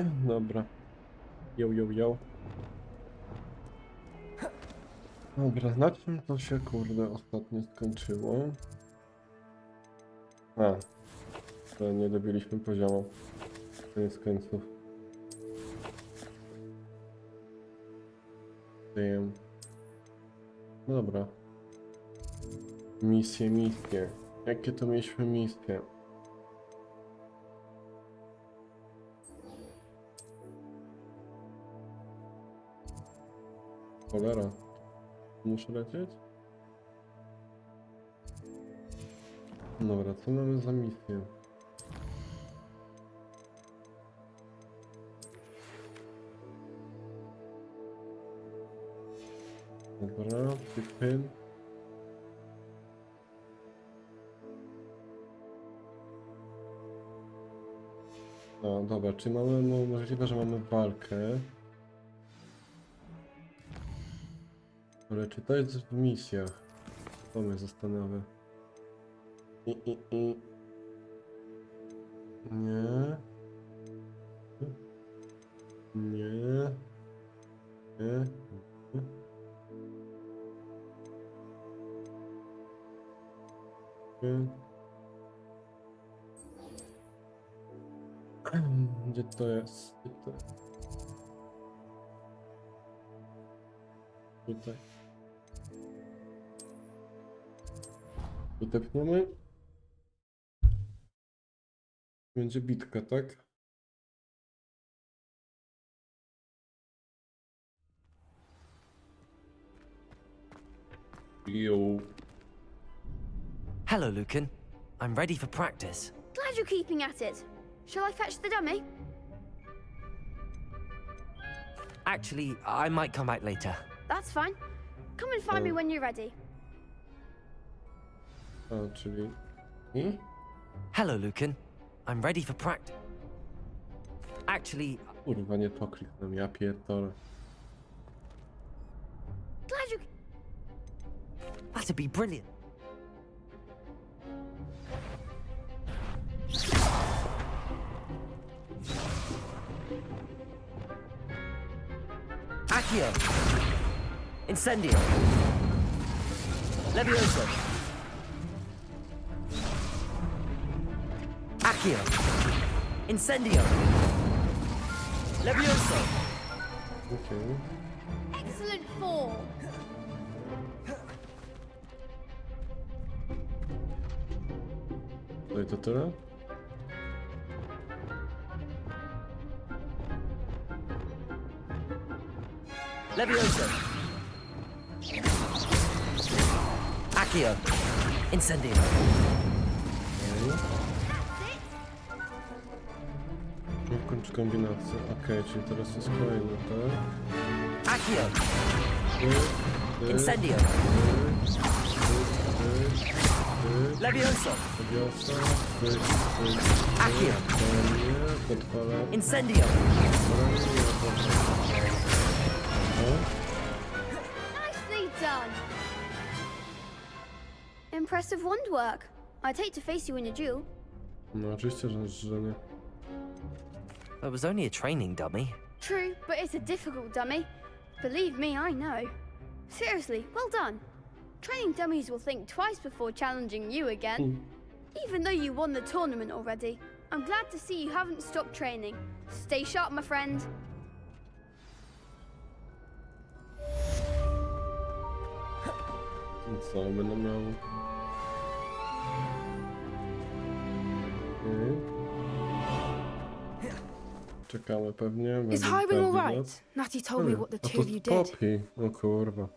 Dobra. Yo, yo, yo. Dobra, na czym to się kurde ostatnio skończyło? A, że nie dobiliśmy poziomu. Koniec końców. Damn. No dobra. Misje. Jakie to mieliśmy misje? Cholera. Muszę lecieć? Dobra, co mamy za misję? Dobra, pin. No dobra, czy mamy, no możliwe, że mamy walkę. Ale czy to jest w misjach? To mnie zastanawia. Nie. Nie. Nie. Nie. Gdzie to jest? Gdzie to jest? Tutaj. Tutaj pchniemy. Będzie bitka, tak? Yo. Hello, Lucan. I'm ready for practice. Glad you're keeping at it. Shall I fetch the dummy? Actually, I might come back later. That's fine. Come and find me when you're ready. A, czyli... I? Hello, Lucan. I'm ready for practice. Actually, Kurwa, nie to kliknę, ja pierdolę. Glad you... that'd be brilliant. Accio! Incendio! Levioso! Accio! Incendio! Levioso! Okej. Excellent form. No i to tyle? Levioso! Accio! Incendio! Kończ kombinację. Okej, czyli teraz jest kolejny, tak? Accio! Ty, Incendio! Levioso! Leviosa, Accio! podpalę. Incendio! Nicely done. Impressive wand work. I'd hate to face you in a duel. No oczywiście, że nie. It was only a training dummy. True, but it's a difficult dummy. Believe me, I know. Seriously, well done. Training dummies will think twice before challenging you again. Even though you won the tournament already, I'm glad to see you haven't stopped training. Stay sharp, my friend. I co będę miał? Czekamy pewnie. Is będzie Highwing all kandydat. right? Natty told me what the A two to of you did. Poppy. O kurwa.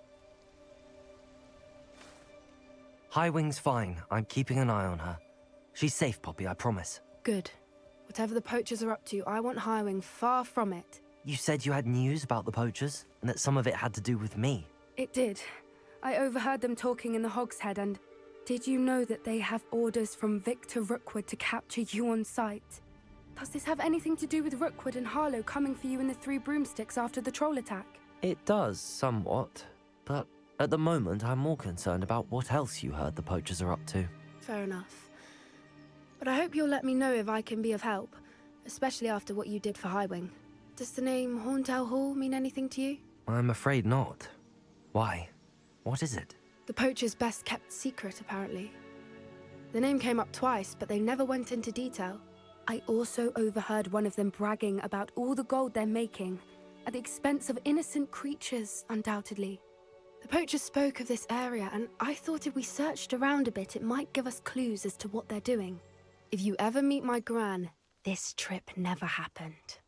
Highwing's fine. I'm keeping an eye on her. She's safe, Poppy, I promise. Good. Whatever the poachers are up to, I want Highwing far from it. You said you had news about the poachers, and that some of it had to do with me. It did. I overheard them talking in the Hogshead, and did you know that they have orders from Victor Rookwood to capture you on sight? Does this have anything to do with Rookwood and Harlow coming for you in the Three Broomsticks after the troll attack? It does, somewhat. But at the moment, I'm more concerned about what else you heard the poachers are up to. Fair enough. But I hope you'll let me know if I can be of help, especially after what you did for Highwing. Does the name Horntail Hall mean anything to you? I'm afraid not. Why? What is it? The poacher's best kept secret, apparently. The name came up twice, but they never went into detail. I also overheard one of them bragging about all the gold they're making, at the expense of innocent creatures, undoubtedly. The poacher spoke of this area, and I thought if we searched around a bit, it might give us clues as to what they're doing. If you ever meet my gran, this trip never happened.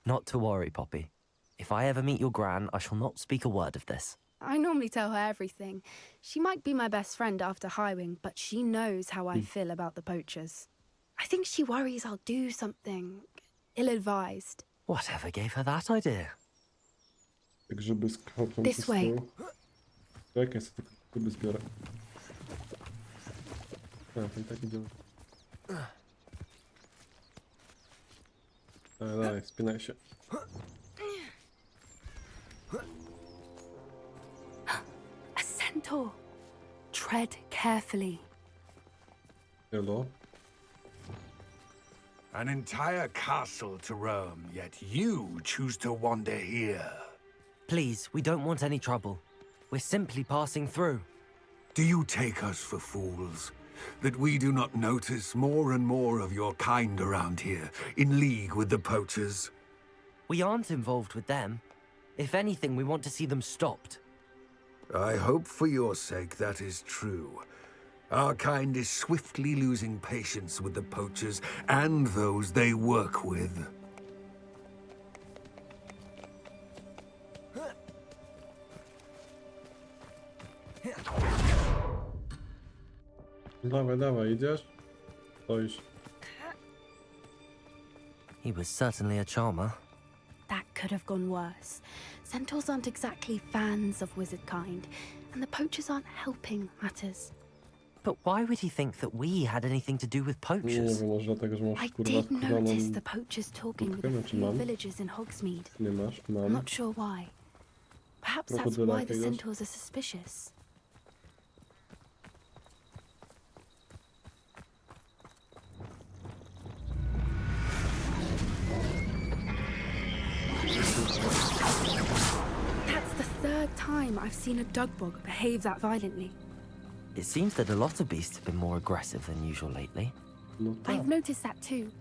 Not to worry, Poppy. If I ever meet your gran, I shall not speak a word of this. I normally tell her everything. She might be my best friend after Highwing, but she knows how I feel about the poachers. I think she worries I'll do something ill-advised. Whatever gave her that idea? Te grzyby z kołkiem This way. Tak, ja sobie tylko grzyby zbiorę. A, to i tak idziemy. Daj, spinaj się. A centaur. Tread carefully. Hello. An entire castle to roam, yet you choose to wander here. Please, we don't want any trouble. We're simply passing through. Do you take us for fools? That we do not notice more and more of your kind around here, in league with the poachers? We aren't involved with them. If anything, we want to see them stopped. I hope for your sake that is true. Our kind is swiftly losing patience with the poachers and those they work with. Dawaj, dawaj, idziesz? Stoisz. He was certainly a charmer. That could have gone worse. Centaurs aren't exactly fans of wizard kind, and the poachers aren't helping matters. But why would he think that we had anything to do with Nie poachers? wiem, może dlatego, że masz I kurwa did skórzaną... notice the poachers talking with a Kurtkę, czy few mam? villagers in Hogsmeade. Nie masz? I'm Mam. not sure why. Perhaps that's Krokodyla why the jakiegoś? centaurs are suspicious. That's the third time I've seen a dugbog behave that violently. It seems that a lot of beasts have been more aggressive than usual lately. No tak. I've noticed that too.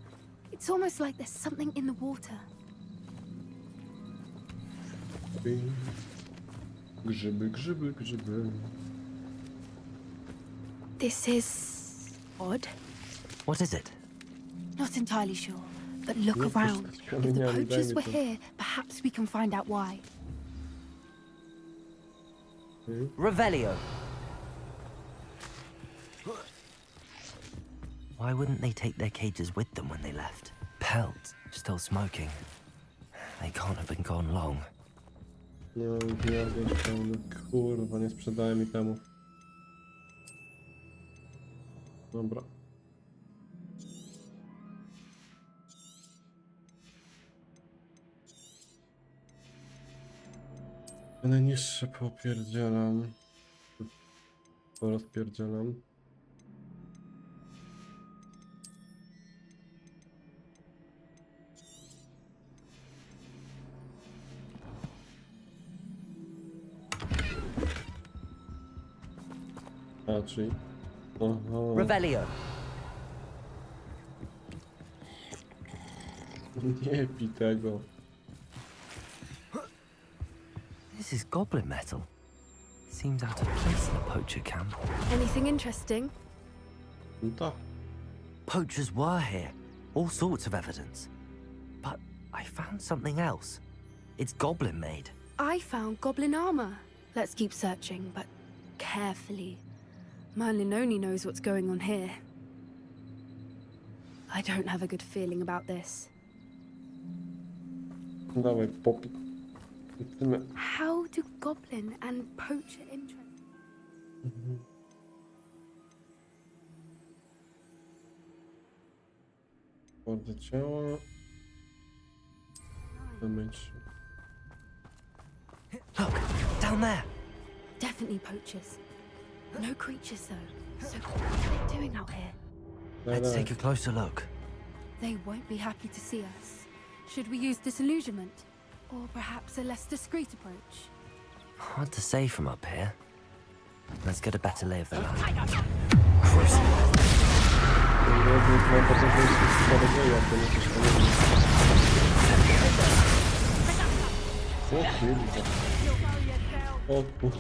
It's almost like there's something in the water. Grzyby, grzyby, grzyby. This is odd. What is it? Not entirely sure, but look No, around. coś z If the kamieniami, daj poachers mi were to. here, perhaps we can find out why. Revelio! Why wouldn't they take their cages with them when they left? Pelt, still smoking. They can't have been gone long. No, gniazdo pełne. Kurwa, nie sprzedałem mi temu. Dobra. Najniższe popierdzielam. Porozpierdzielam. A, czyli... Aha. Revelio! Nie pij tego. This is goblin metal. Seems out of place in a poacher camp. Anything interesting? No tak. Poachers were here. All sorts of evidence. But I found something else. It's goblin made. I found goblin armor. Let's keep searching, but carefully. Merlin only knows what's going on here. I don't have a good feeling about this. Dawaj, popi. Lecimy. How do goblin and poacher interest? Bardzo ciała. Damage. Look, down there. Definitely poachers. No creatures though. So what are they doing out here? Let's take a closer look. They won't be happy to see us. Should we use disillusionment? Or perhaps a less discreet approach? Hard to say from up here. Let's get a better lay of the land. O kur...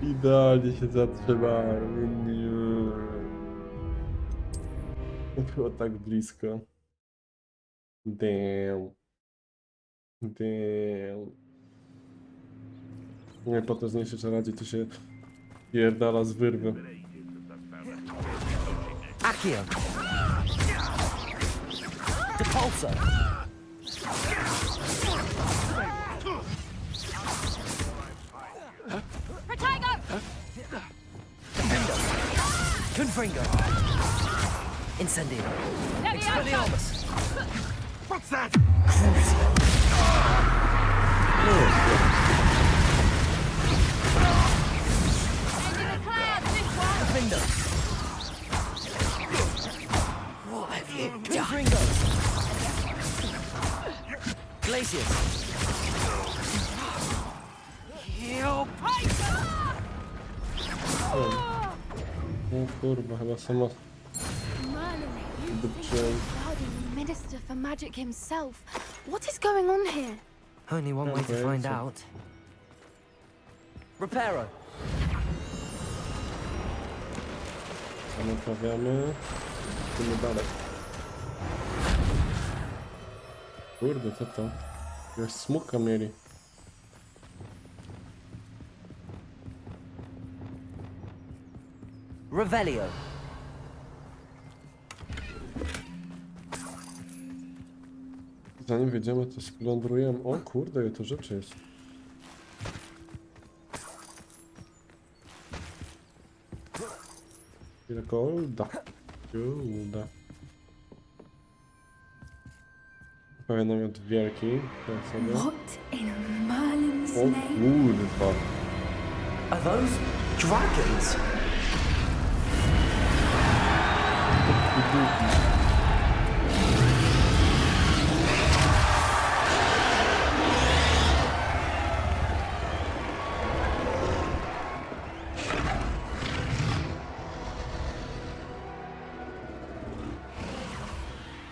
Idealnie się zatrzymałem. Było tak blisko. Damn. Damn. Nie, potężniejszy czarodziej to się pierdala z wyrwy. Accio! Depulso! Protego! Confringo! Incendio! Expelliarmus! What's that? Crucio! Confringo! What have you done? Confringo! Glacius! O kurwa, chyba sama Merlin, you dupczyłem. guardian minister for magic himself. What is going on here? Only one way to find out. Reparo! Naprawiamy. Idziemy dalej. Kurde, co to? Jakiegoś smoka mieli. Revelio! Zanim wjedziemy, to splądrujemy. O kurde, ile to rzeczy jest. Ile golda. Golda. Pewien namiot wielki. Tak sobie. What in Merlin's O name? kurwa. Are those dragons?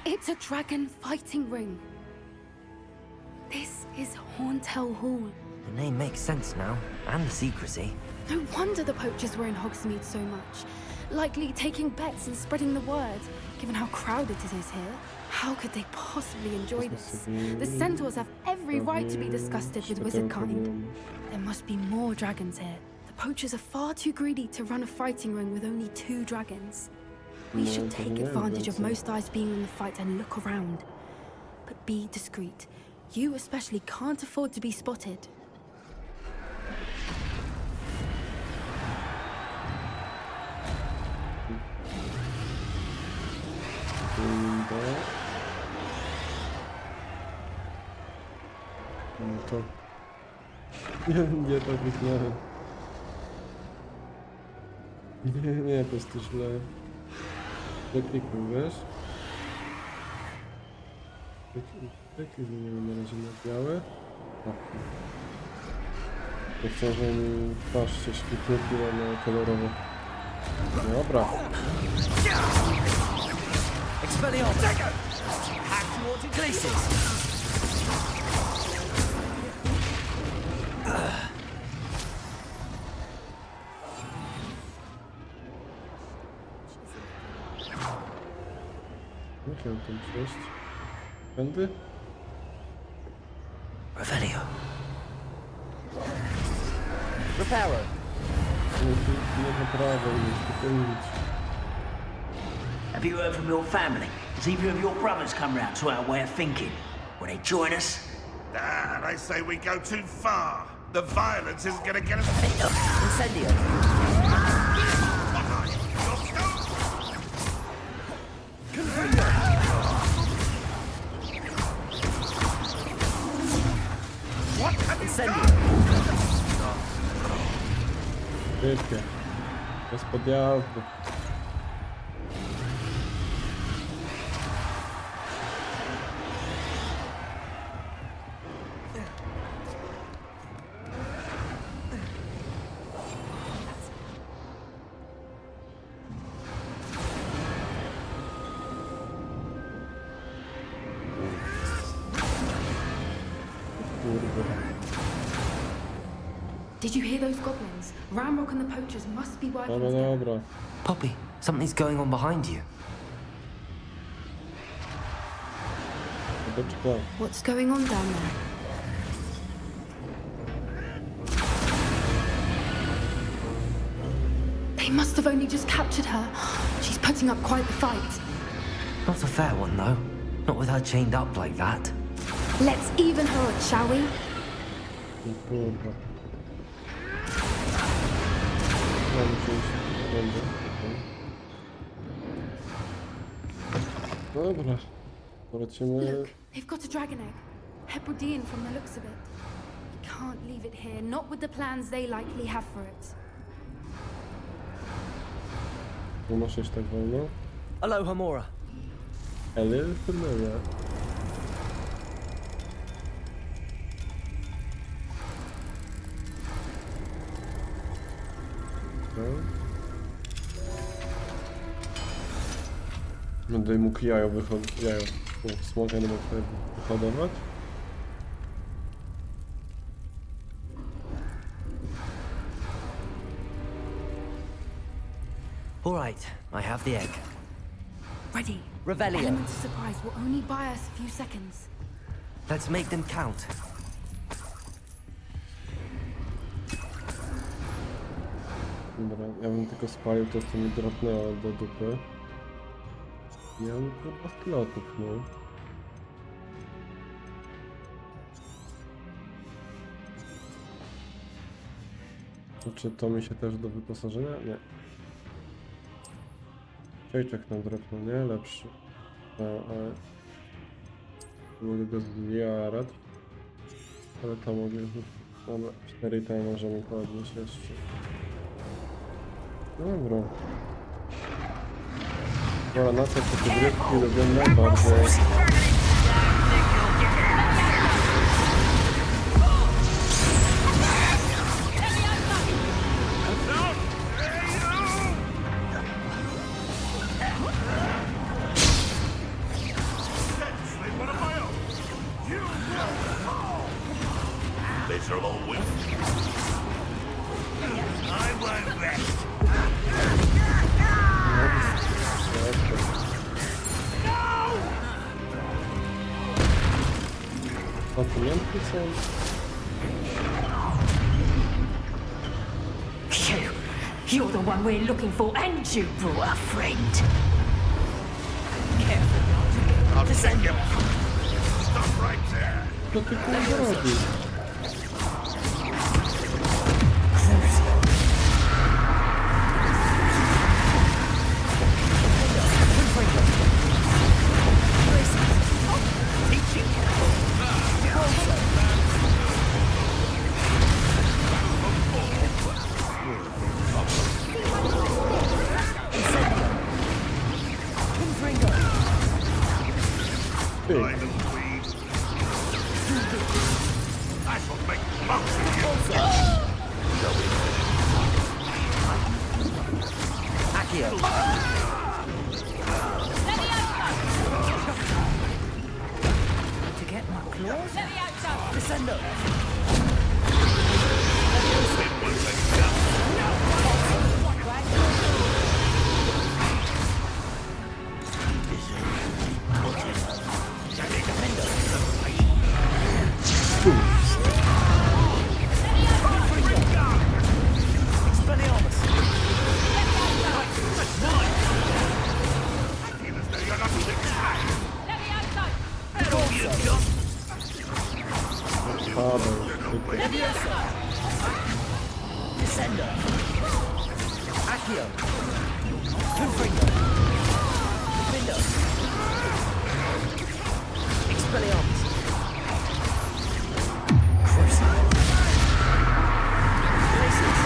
It's a dragon fighting ring. This is Hauntel Hall. The name makes sense now, and the secrecy. No wonder the poachers were in Hogsmeade so much. Likely taking bets and spreading the word, given how crowded it is here. How could they possibly enjoy this? The centaurs have every right to be disgusted with wizard kind. There must be more dragons here. The poachers are far too greedy to run a fighting ring with only 2 dragons. We should take advantage of most eyes being in the fight and look around. But be discreet. You especially can't afford to be spotted. No to... Nie tak myślałem. Nie, po prostu źle. Kliknij, wiesz? Kliknij, zmienimy na razie na białe. Ja chciałem, żeby mi twarz się śliknęła na kolorowo. Dobra. Expelliarmus! Glacius! Jak ja mam tam przejść? Tędy? Revelio! Reparo! Nie na prawo, nie tylko idź. Have you heard from your family? Has either of your brothers come round to our way of thinking? Will they join us? Ah, they say we go too far. The violence isn't gonna get us. Incendio! Incendio! Szybkie. Bez podjazdu. kurwa. Did you hear those goblins? Ramrock and the poachers must be working Dobra, together. dobra. Poppy, something's going on behind you. Beczka. What's going on down there? They must have only just captured her. She's putting up quite the fight. Not a fair one, though. Not with her chained up like that. Let's even her up, shall we? I kurwa. No, muszę iść. Będzie. okej. Dobra. Lecimy. Look, they've got a dragon egg. Hebridean from the looks of it. We can't leave it here, not with the plans they likely have for it. Nie masz iść tak wolno. Hello, Hamora. A little familiar. Będę mógł jajo smoka nie mógł wyhodować. All right, I have the egg. Ready. Revelio. Element of surprise will only buy us a few seconds. Let's make them count. Dobra, ja bym tylko spalił to, co mi dropnęło do dupy. Ja mam kurwa slotów, no. To czy to mi się też do wyposażenia? Nie. Czejczek nam dropnął, nie? Lepszy. Ale... Mogę go zjarać. Ale to mogę... Mamy 4 i tam możemy podnieść jeszcze. Dobra. Dobra, na co te grywki lubię najbardziej. Miserable wimp. I won't rest. Dokumenty są... You're the one we're looking for, and you brought a friend. Careful. I'll take you. Stop right there. Co ty kurwa robisz? Ty. Right, please. I shall make monks of you. Accio. To get my claws? Descendo. Descendo. Accio. Defendo. Expelliarmus. Crucible. Places.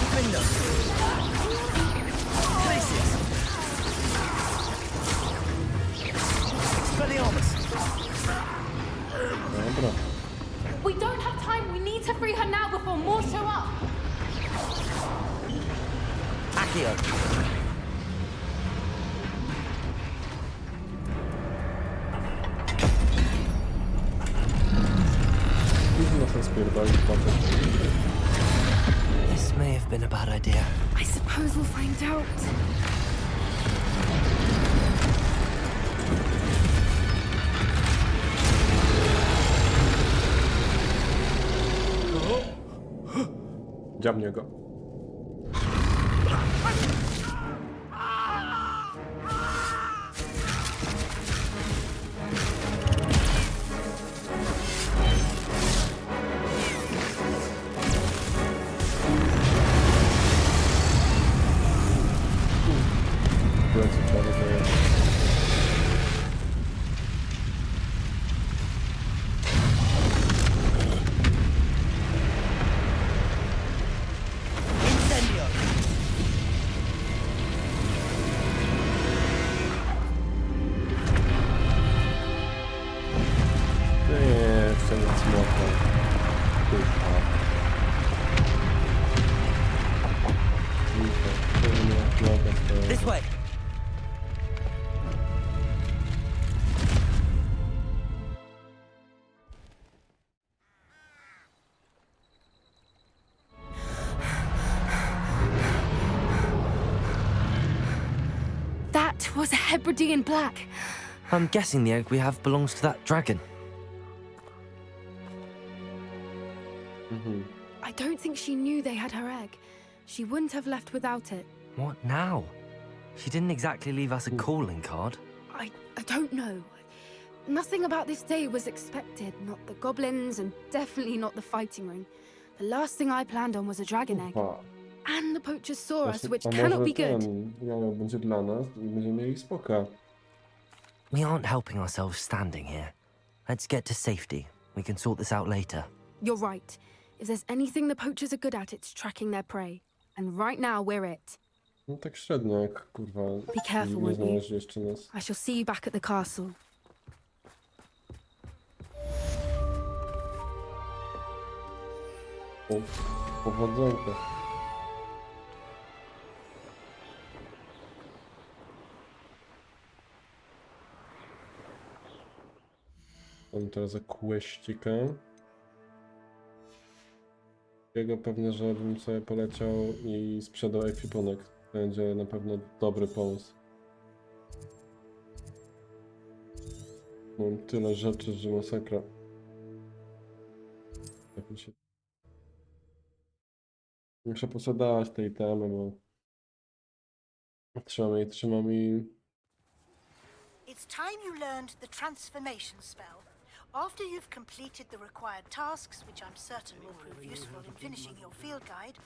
Defendo. Defendo. Places. Expelliarmus. Dobra. We don't have time. We need to free her now before more show up. Accio. Można sobie spierdolić potem. This may have been a bad idea. I suppose we'll find out. Dziabnie go. Lecę czarodzieje. Incendio. Nie, chcę mieć smoka. Kurwa. This way. That was a Hebridean black. I'm guessing the egg we have belongs to that dragon. I don't think she knew they had her egg. She wouldn't have left without it. What now? She didn't exactly leave us a calling card. I don't know. Nothing about this day was expected. Not the goblins, and definitely not the fighting ring. The last thing I planned on was a dragon egg. Kurwa. And the poachers saw us, Właśnie, which a cannot może be good. ten jajo będzie dla nas i będziemy mieli spoka. We aren't helping ourselves standing here. Let's get to safety. We can sort this out later. You're right. If there's anything the poachers are good at, it's tracking their prey. And right now, we're it. No tak średnio, jak kurwa Be careful, nie won't you? znaleźli jeszcze nas. I shall see you back at the castle. O, powodzonka. Mam teraz za kłeścika. Jego pewnie, żebym sobie poleciał i sprzedał ekwipunek. Będzie na pewno dobry pomysł. Mam tyle rzeczy, że masakra. Jak mi się... Muszę posiadać tej temy, bo... Trzyma mi... It's time you learned the transformation spell. After you've completed the required tasks, which I'm certain will prove useful in finishing your field guide,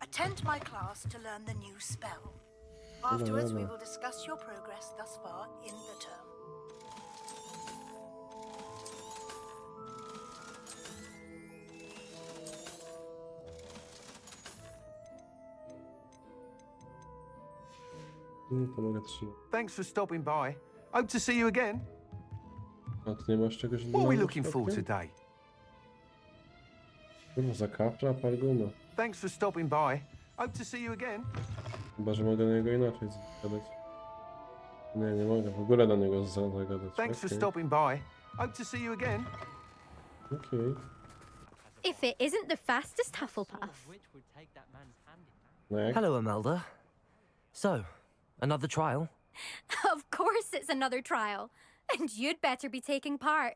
attend my class to learn the new spell. Afterwards, we will discuss your progress thus far in the term. To mogę trzymać. Thanks for stopping by. Hope to see you again. A ty nie masz czegoś What are we innego looking for przypadkiem? today? Kurwa, za kapra, pal gumę. Thanks for stopping by. Hope to see you again. Chyba, że mogę do niego inaczej zagadać. Nie mogę w ogóle do niego zagadać. Thanks for Okej. stopping by. Hope to see you again. Okej. If it isn't the fastest Hufflepuff. No jak? Hello, Imelda. So, another trial? Of course it's another trial. And you'd better be taking part.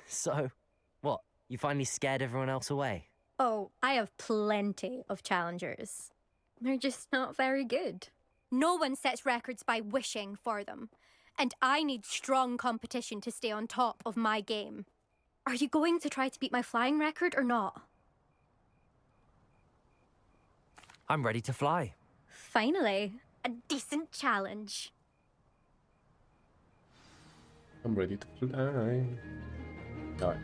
So, what? You finally scared everyone else away? Oh, I have plenty of challengers. They're just not very good. No one sets records by wishing for them. And I need strong competition to stay on top of my game. Are you going to try to beat my flying record or not? I'm ready to fly. Finally, a decent challenge. I'm ready to fly. Dawaj.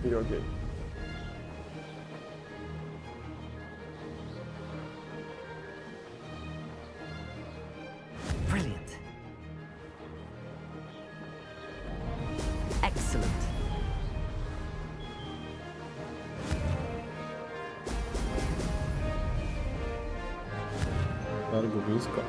I ogień. Brilliant. Excellent. Targowisko.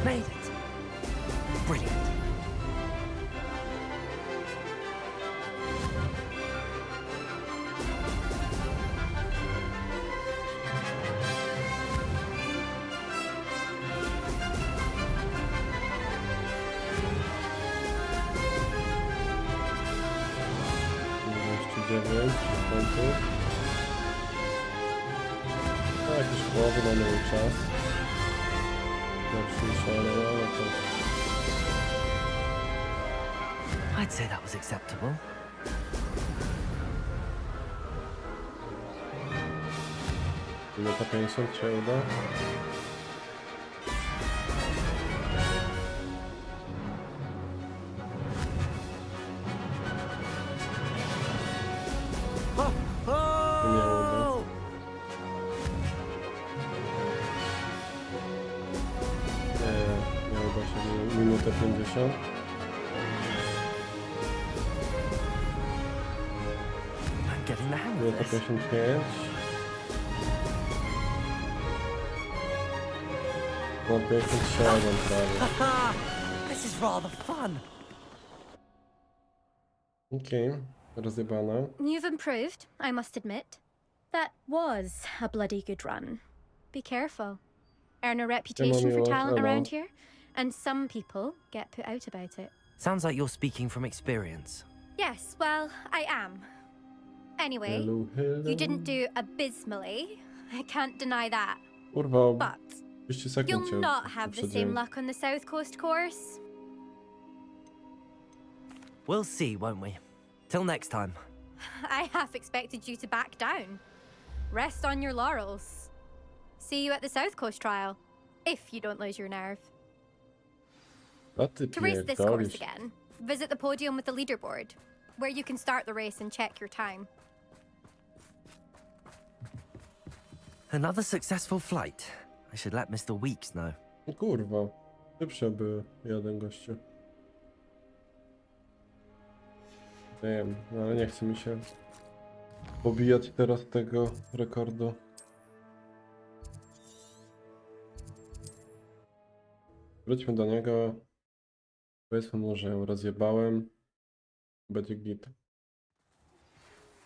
Made it. Brilliant. Jeszcze 9 punktów. No, jakieś połowy mamy czas. I'd say that was acceptable. Minuta 50 się uda. Nie uda. Nie uda się. Minutę 50. I'm getting the hang of Minuta this. 55. No 57 prawie. Haha! This is rather fun. Okej, rozjebana. You've improved, I must admit. That was a bloody good run. Be careful. Earn a reputation for talent around here, and some people get put out about it. Sounds like you're speaking from experience. Yes, well, I am. Anyway, Hello. you didn't do abysmally. I can't deny that. Kurwa, But 30 sekund cię you'll not have the same uprzedziłem. luck on the South Coast course. We'll see, won't we? Till next time. I half expected you to back down. Rest on your laurels. See you at the South Coast trial, if you don't lose your nerve. A ty To race this course pierdolisz. again, visit the podium with the leaderboard, where you can start the race and check your time. Another successful flight. I should let Mr. Weeks know. O kurwa, szybsze były jeden gościu. Wiem, no ale nie chce mi się pobijać teraz tego rekordu. Wróćmy do niego. Powiedzmy mu, że ją rozjebałem. Będzie git.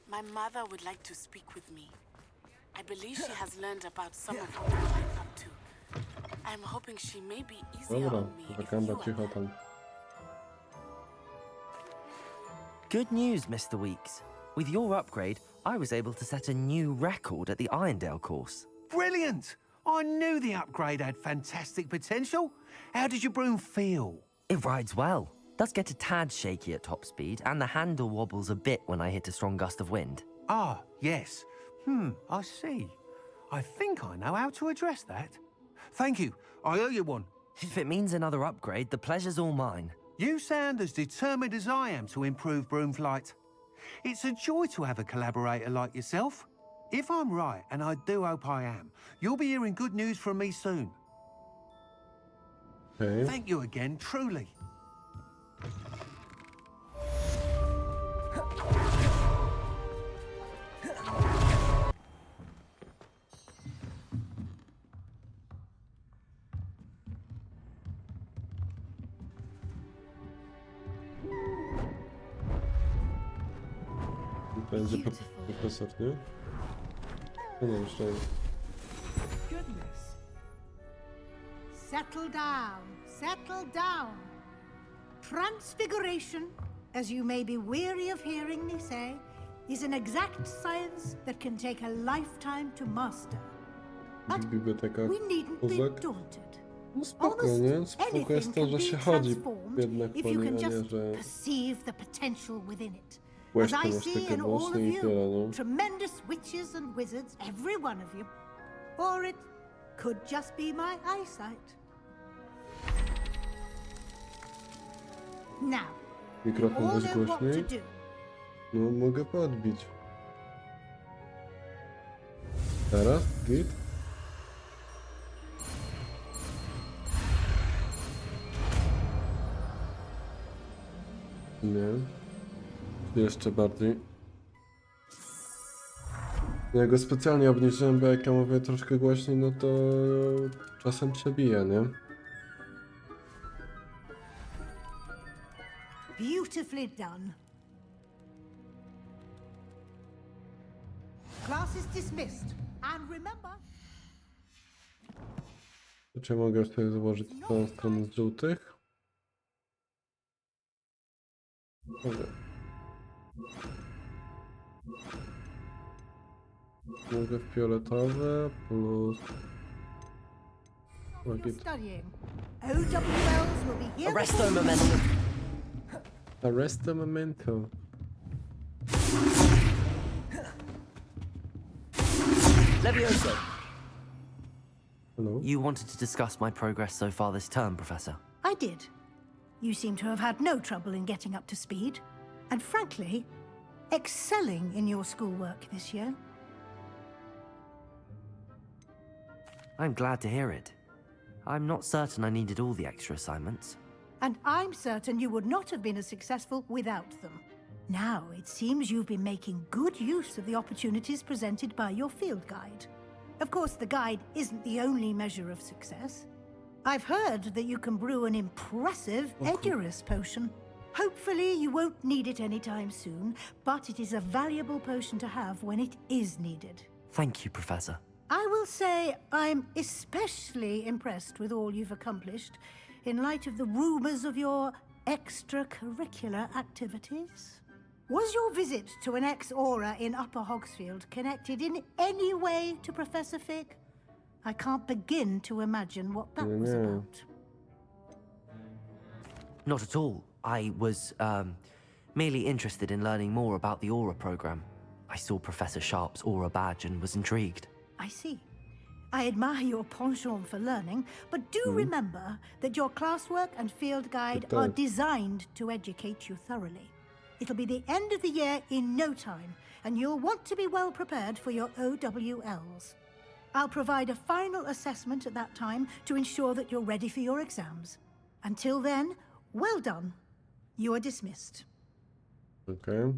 My mother would like to speak with me. I believe she has learned about some of what I'm up to. I'm hoping she may be easier Dobra, on me if wakanda you are cicho there. tam. Good news, Mr. Weeks. With your upgrade, I was able to set a new record at the Irondale course. Brilliant! I knew the upgrade had fantastic potential. How did your broom feel? It rides well. Does get a tad shaky at top speed, and the handle wobbles a bit when I hit a strong gust of wind. Ah, yes. I see. I think I know how to address that. Thank you. I owe you one. If it means another upgrade, the pleasure's all mine. You sound as determined as I am to improve broom flight. It's a joy to have a collaborator like yourself. If I'm right, and I do hope I am, you'll be hearing good news from me soon. Okay. Thank you again, truly. Będzie profesor, nie? No nie, już nie. Goodness. Settle down, settle down. Transfiguration, as you may be weary of hearing me say, is an exact science that can take a lifetime to master. But Biblioteka we needn't be Kuzak. daunted. No spoko, nie? Spoko jest to, że się chodzi jednak po if you niej, can a nie, just że perceive the potential within it. łeś As to I masz see takie in all of włosy i tyle, you, no. tremendous witches and wizards, every one of you. Or it could just be my eyesight. Now, Mikrofon all jest know what to głośniej? do. No mogę podbić. Teraz? Git? Nie. Jeszcze bardziej. Ja go specjalnie obniżyłem, bo jak ja mówię troszkę głośniej, no to czasem przebija, nie? Beautifully done. Class is dismissed. And remember... Czy mogę sobie złożyć tą stronę z żółtych? Mogę. Mogę w fioletowe plus... Studying. OWLs will be here. Arresto momento. Arresto momento. Levioso. Hello? You wanted to discuss my progress so far this term, Professor. I did. You seem to have had no trouble in getting up to speed. And frankly, excelling in your schoolwork this year. I'm glad to hear it. I'm not certain I needed all the extra assignments. And I'm certain you would not have been as successful without them. Now, it seems you've been making good use of the opportunities presented by your field guide. Of course, the guide isn't the only measure of success. I've heard that you can brew an impressive Edurus potion. Hopefully, you won't need it anytime soon, but it is a valuable potion to have when it is needed. Thank you, Professor. I will say I'm especially impressed with all you've accomplished in light of the rumors of your extracurricular activities. Was your visit to an ex-aura in Upper Hogsfield connected in any way to Professor Fig? I can't begin to imagine what that was about. Not at all. I was, merely interested in learning more about the Aura program. I saw Professor Sharp's Aura badge and was intrigued. I see. I admire your penchant for learning, but do remember that your classwork and field guide are designed to educate you thoroughly. It'll be the end of the year in no time, and you'll want to be well prepared for your OWLs. I'll provide a final assessment at that time to ensure that you're ready for your exams. Until then, well done. You are dismissed. Okay.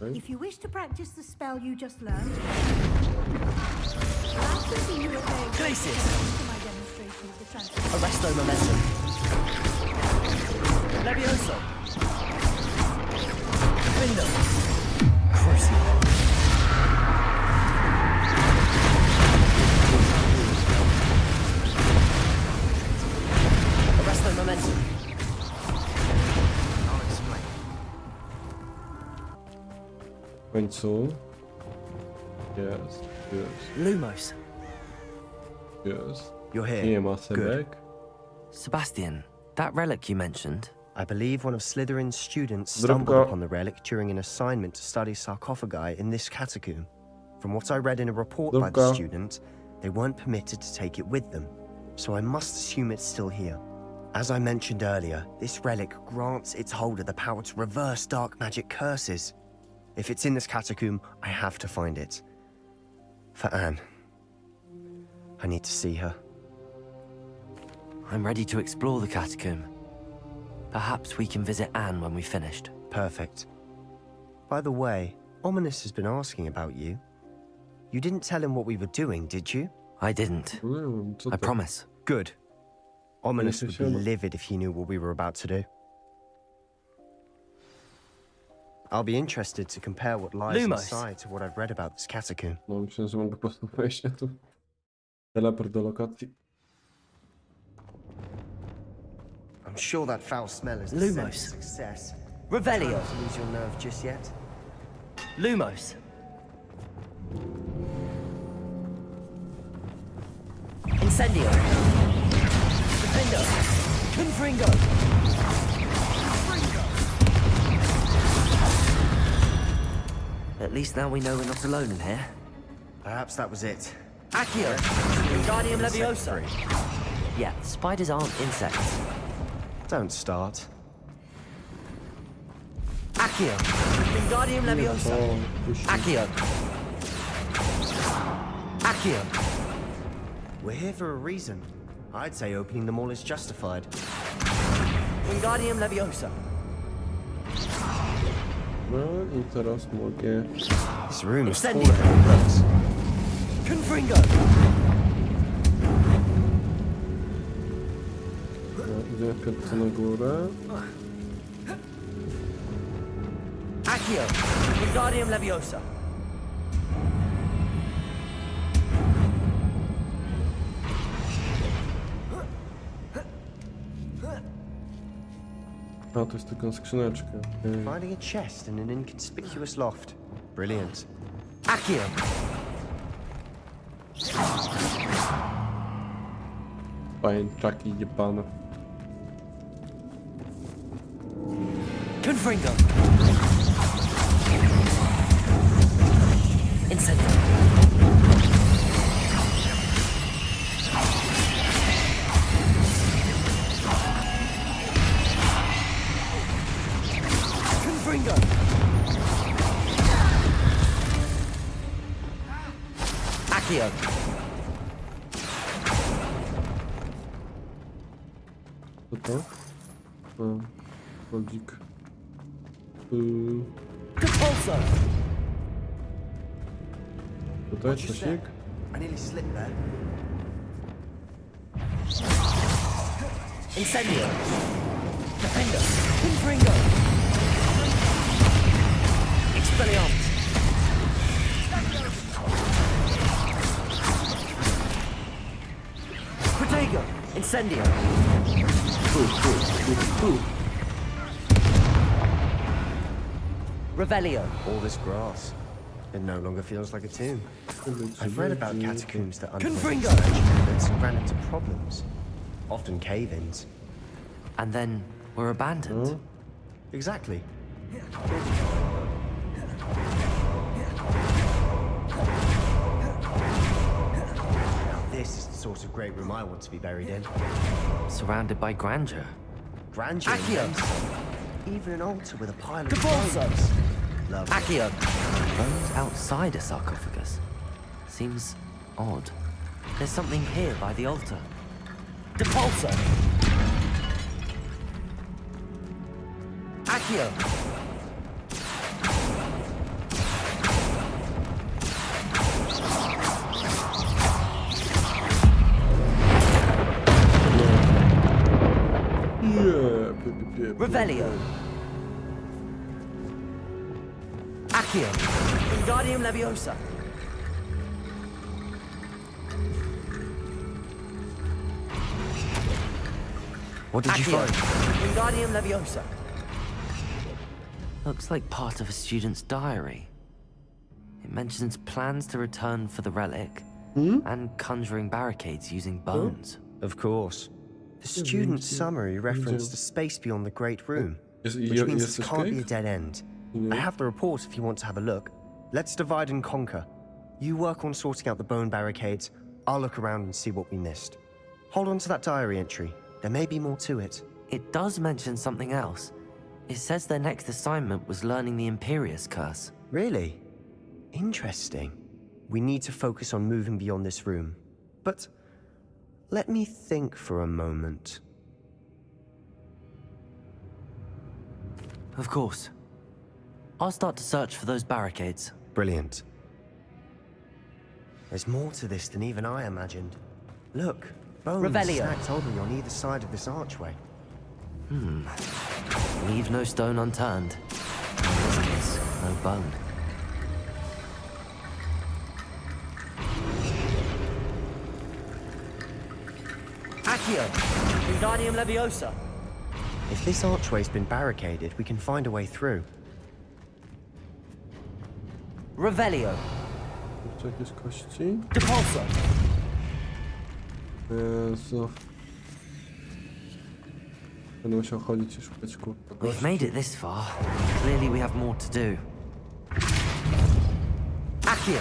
If you wish to practice the spell you just learned, after seeing you at Glacius! my demonstration of the transmission. Arresto momentum. Levioso. Window. Crucible. Arresto momentum. I'll explain. W końcu. Jest. Lumos. Jest. You're here. Nie ma sebek. Sebastian, that relic you mentioned. I believe one of Slytherin's students Zrób stumbled go. upon the relic during an assignment to study sarcophagi in this catacomb. From what I read in a report by the student, they weren't permitted to take it with them, so I must assume it's still here. As I mentioned earlier, this relic grants its holder the power to reverse dark magic curses. If it's in this catacomb, I have to find it. For Anne. I need to see her. I'm ready to explore the catacomb. Perhaps we can visit Anne when we've finished. Perfect. By the way, Ominous has been asking about you. You didn't tell him what we were doing, did you? I didn't. I promise. Good. Ominous would be Siema. livid if he knew what we were about to do. I'll be interested to compare what lies Lumos. inside to what I've read about this catacomb. No myślę, że mogę po prostu wejść tu. Teleport do lokacji. I'm sure that foul smell is the Lumos. scent of success. Revelio. Trying to lose your nerve just yet? Lumos. Incendio. Defendo. Confringo. At least now we know we're not alone in here. Perhaps that was it. Accio. Wingardium Leviosa. Yeah, spiders aren't insects. Don't start. Accio. Wingardium Leviosa. Accio. Accio. Accio. We're here for a reason. I'd say opening them all is justified. Wingardium Leviosa. No i teraz mogę... This room is Incendio. taller than it looks. Confringo. No, idziemy wpierw na górę. Accio. Wingardium Leviosa. A, to jest tylko skrzyneczka. Finding a chest in an inconspicuous loft. Brilliant. Accio. Pajęczaki jebane. Confringo. Incendio. Confringo. Accio. Co to? A, kodzik. Compulso. Tutaj czosik? I nearly slipped there. Incendio. Defender. Confringo. Expelliarmus. Protego. Incendio. Revelio. All this grass. It no longer feels like a tomb. I've read about catacombs that underwent Confringo. expansion and ran into problems. Often cave-ins. And then we're abandoned. No. Exactly. Now this is the sort of great room I want to be buried in. Surrounded by grandeur. Grandeur. Accio. Even an altar with a pile of Compulso. bones. Lovely. Accio. Bones outside a sarcophagus. Seems odd. There's something here by the altar. Depulso. Accio. Revelio. Accio. Wingardium Leviosa. What did you Accio. find? Wingardium Leviosa. Looks like part of a student's diary. It mentions plans to return for the relic and conjuring barricades using bones. Of course. The student's summary referenced a space beyond the Great Room, which means this can't be a dead end. I have the report if you want to have a look. Let's divide and conquer. You work on sorting out the bone barricades. I'll look around and see what we missed. Hold on to that diary entry. There may be more to it. It does mention something else. It says their next assignment was learning the Imperius Curse. Really? Interesting. We need to focus on moving beyond this room. But let me think for a moment. Of course. I'll start to search for those barricades. Brilliant. There's more to this than even I imagined. Look, bones Revelio. stacked oddly on either side of this archway. Leave no stone unturned. In this case, no bone. Accio. Wingardium Leviosa. If this archway's been barricaded, we can find a way through. Revelio. Jeszcze jakieś kości? Depulso. Jezu. Będę musiał chodzić i szukać kurwa We've gości. made it this far. Clearly we have more to do. Accio.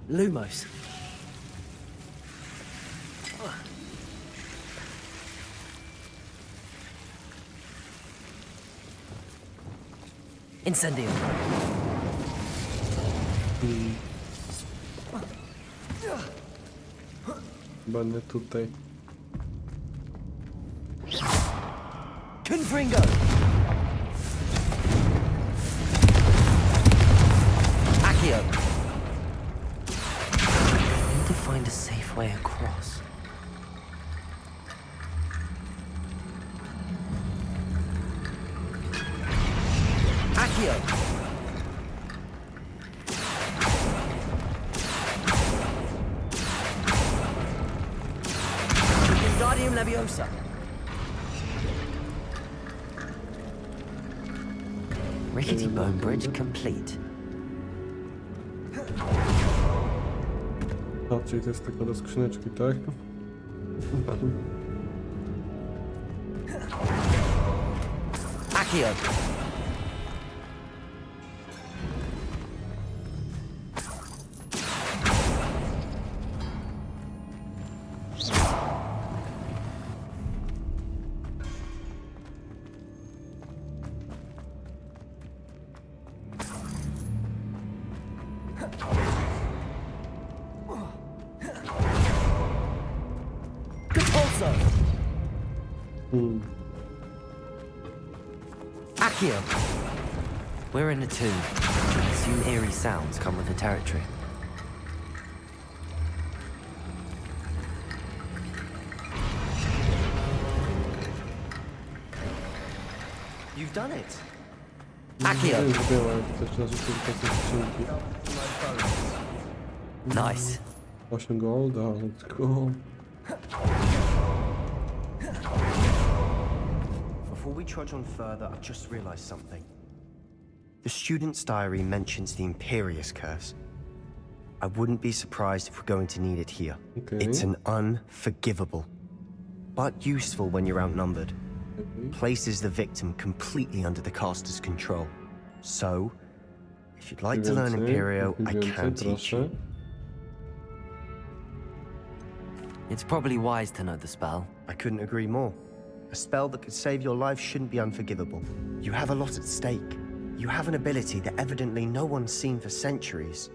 Lumos. Incendio. Będę tutaj. Confringo. Accio. Need to find a safe way across. Accio. Wingardium Leviosa. Rickety bone bridge complete. A, czyli to jest tylko do skrzyneczki, tak? Accio. Accio. We're in a tomb. I assume eerie sounds come with the territory. You've done it. Accio. Też na rzeczywistości skrzynki. Nice. 8 golda, let's go. Before we trudge on further, I've just realized something. The student's diary mentions the Imperious Curse. I wouldn't be surprised if we're going to need it here. Okay. It's an unforgivable, but useful when you're outnumbered. Places the victim completely under the caster's control. So, if you'd like to learn Imperio, I can teach you. It's probably wise to know the spell. I couldn't agree more. A spell that could save your life shouldn't be unforgivable. You have a lot at stake. You have an ability that evidently no one's seen for centuries.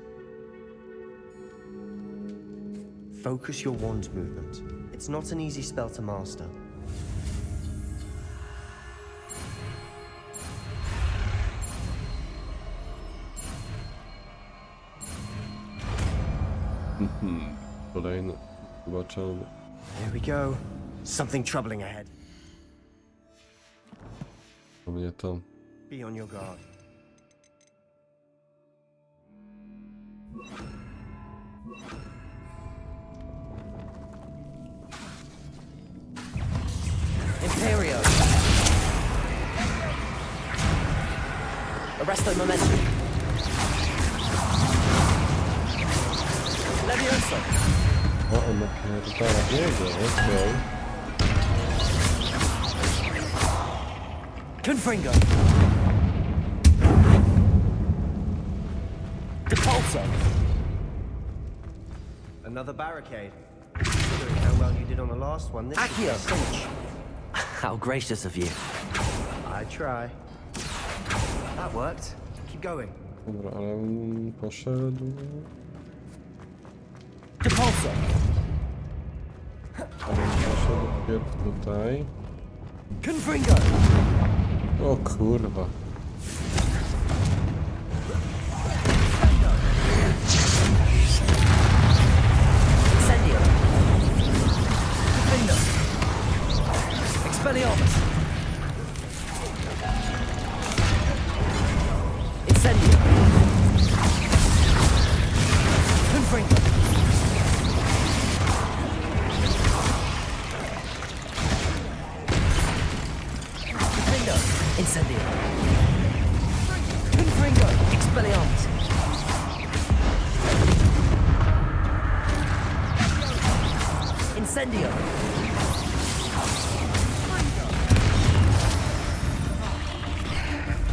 Focus your wand movement. It's not an easy spell to master. Kolejny. Zobaczony. Here we go. Something troubling ahead. To mnie to. Be on your guard. Imperio. Arresto momentum. Leviosa. O, on napierdala niego, okej. Confringo. Depulso. Another barricade. Considering how well you did on the last one, this should be a Accio. cinch. How gracious of you. I try. That worked. Keep going. Dobra, ale on poszedł. Depulso. Ale on poszedł wpierw tutaj. Confringo. O kurwa. Incendio. Confringo. Expelliarmus. Incendio. Confringo. Confringo. Incendio. Confringo. Expelliarmus. Incendio.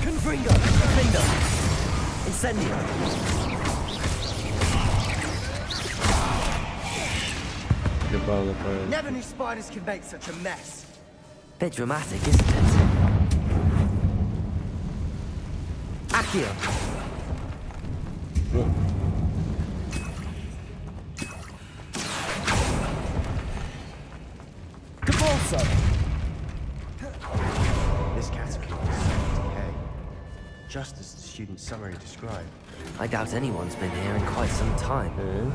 Confringo. Confringo. Incendio. Jebane pojęcie. Never knew spiders could make such a mess. Bit dramatic, isn't it? Accio. Capolso! This catacomb is set in decay, just as the student's summary described. I doubt anyone's been here in quite some time.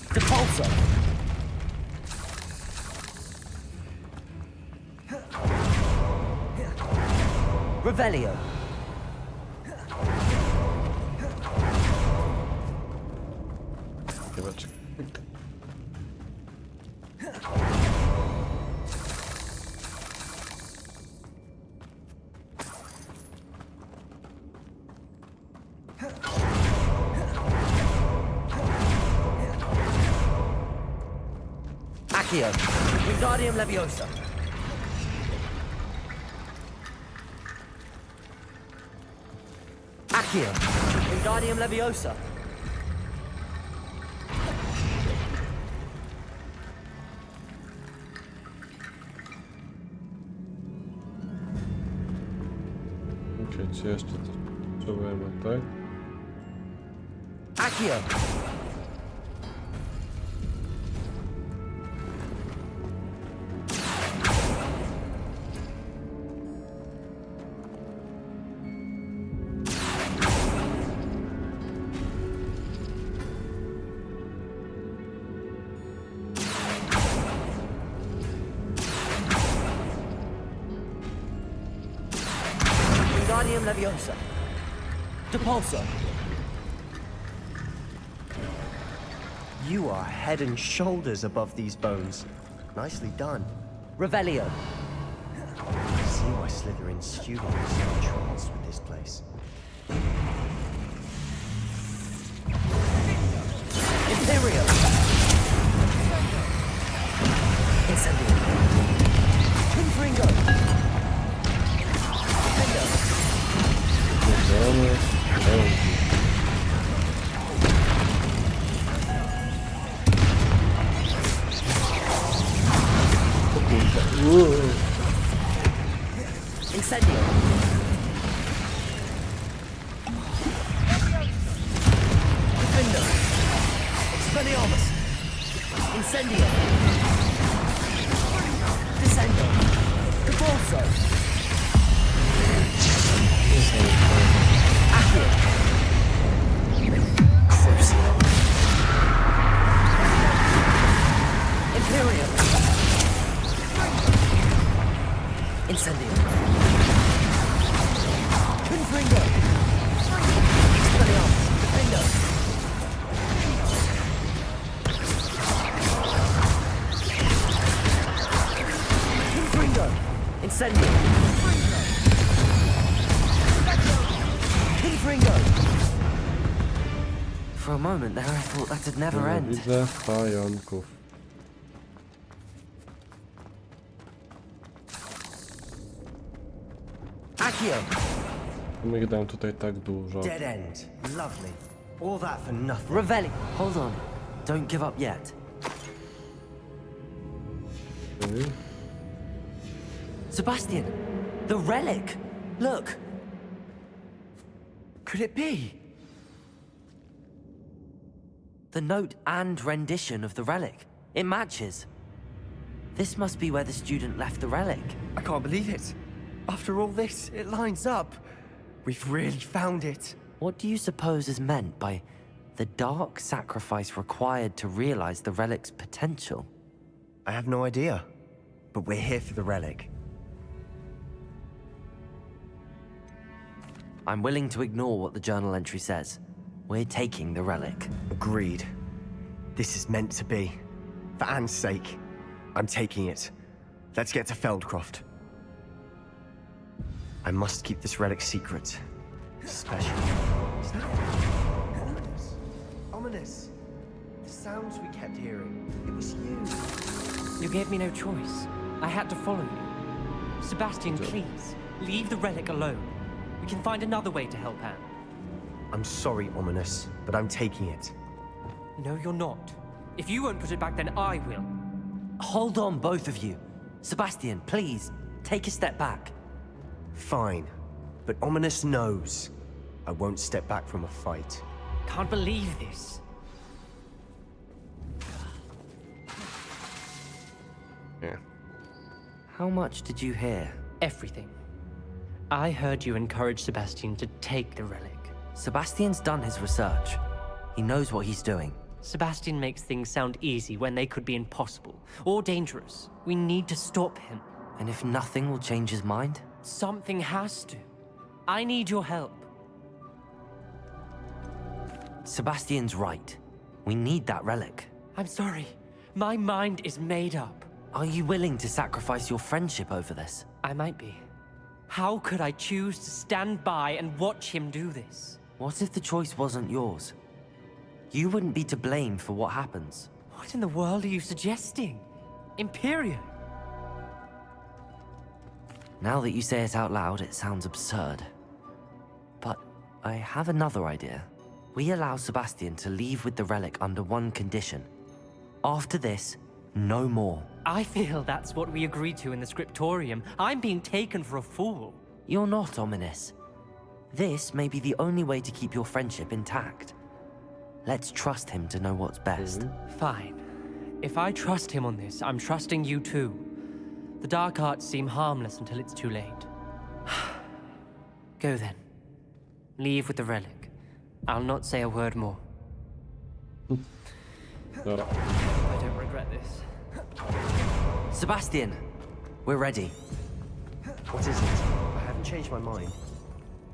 Capolso! Revelio. Zobacz. Accio. Wingardium Leviosa. Accio. Wingardium Leviosa. Okej, czy jeszcze coś potrzebujemy, tak? Accio. Wingardium Leviosa. Depulso. You are head and shoulders above these bones. Nicely done. Revelio. I see why Slytherin's students are so entranced with this place. Imperio. Incendio. Confringo. Defender. Incendio. Defender. Expelliarmus. Incendio. Descendo. Capolso. Accio. Crucio. Imperium. Incendio. Confringo. Expelliarmus. Defender. Confringo. Incendio. Confringo. For a moment there, I thought that'd never end. Widzę pająków. Accio. My dam tutaj tak dużo. Dead end. Lovely. All that for nothing. Revelli. Hold on. Don't give up yet. Sebastian, the relic. Look. Could it be? The note and rendition of the relic. It matches. This must be where the student left the relic. I can't believe it. After all this, it lines up. We've really found it. What do you suppose is meant by the dark sacrifice required to realize the relic's potential? I have no idea. But we're here for the relic. I'm willing to ignore what the journal entry says. We're taking the relic. Agreed. This is meant to be. For Anne's sake, I'm taking it. Let's get to Feldcroft. I must keep this relic secret. Especially... Is that... Ominous. Ominous. The sounds we kept hearing. It was you. You gave me no choice. I had to follow you. Sebastian, please, leave the relic alone. We can find another way to help Anne. I'm sorry, Ominous, but I'm taking it. No, you're not. If you won't put it back, then I will. Hold on, both of you. Sebastian, please, take a step back. Fine. But Ominous knows I won't step back from a fight. Can't believe this. Yeah. How much did you hear? Everything. I heard you encourage Sebastian to take the relic. Sebastian's done his research. He knows what he's doing. Sebastian makes things sound easy when they could be impossible or dangerous. We need to stop him. And if nothing will change his mind? Something has to. I need your help. Sebastian's right. We need that relic. I'm sorry. My mind is made up. Are you willing to sacrifice your friendship over this? I might be. How could I choose to stand by and watch him do this? What if the choice wasn't yours? You wouldn't be to blame for what happens. What in the world are you suggesting? Imperium? Now that you say it out loud, it sounds absurd. But I have another idea. We allow Sebastian to leave with the relic under one condition. After this, no more. I feel that's what we agreed to in the scriptorium. I'm being taken for a fool. You're not, Ominous. This may be the only way to keep your friendship intact. Let's trust him to know what's best. Fine. If I trust him on this, I'm trusting you too. The dark arts seem harmless until it's too late. Go then. Leave with the relic. I'll not say a word more. I don't regret this. Sebastian, we're ready. What is it? I haven't changed my mind.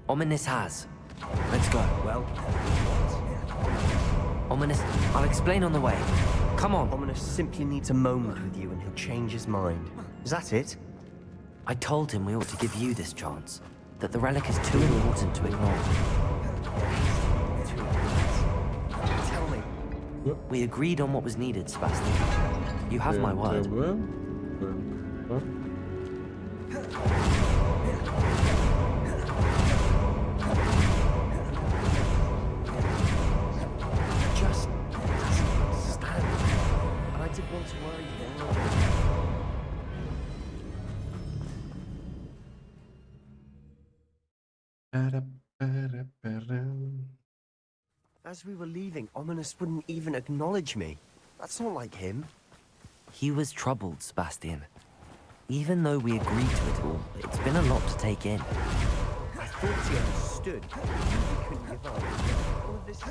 Ominous has. Let's go. Well, Ominous, I'll explain on the way. Come on. Ominous simply needs a moment with you and he'll change his mind. Is that it? I told him we ought to give you this chance. That the relic is too important to ignore. Tell me. We agreed on what was needed, Sebastian. You have my word. Just doesn't understand. And I did want to worry him. As we were leaving, Ominous wouldn't even acknowledge me. That's not like him. He was troubled, Sebastian. Even though we agreed to it all, it's been a lot to take in. I thought he understood. He couldn't give up. All of this is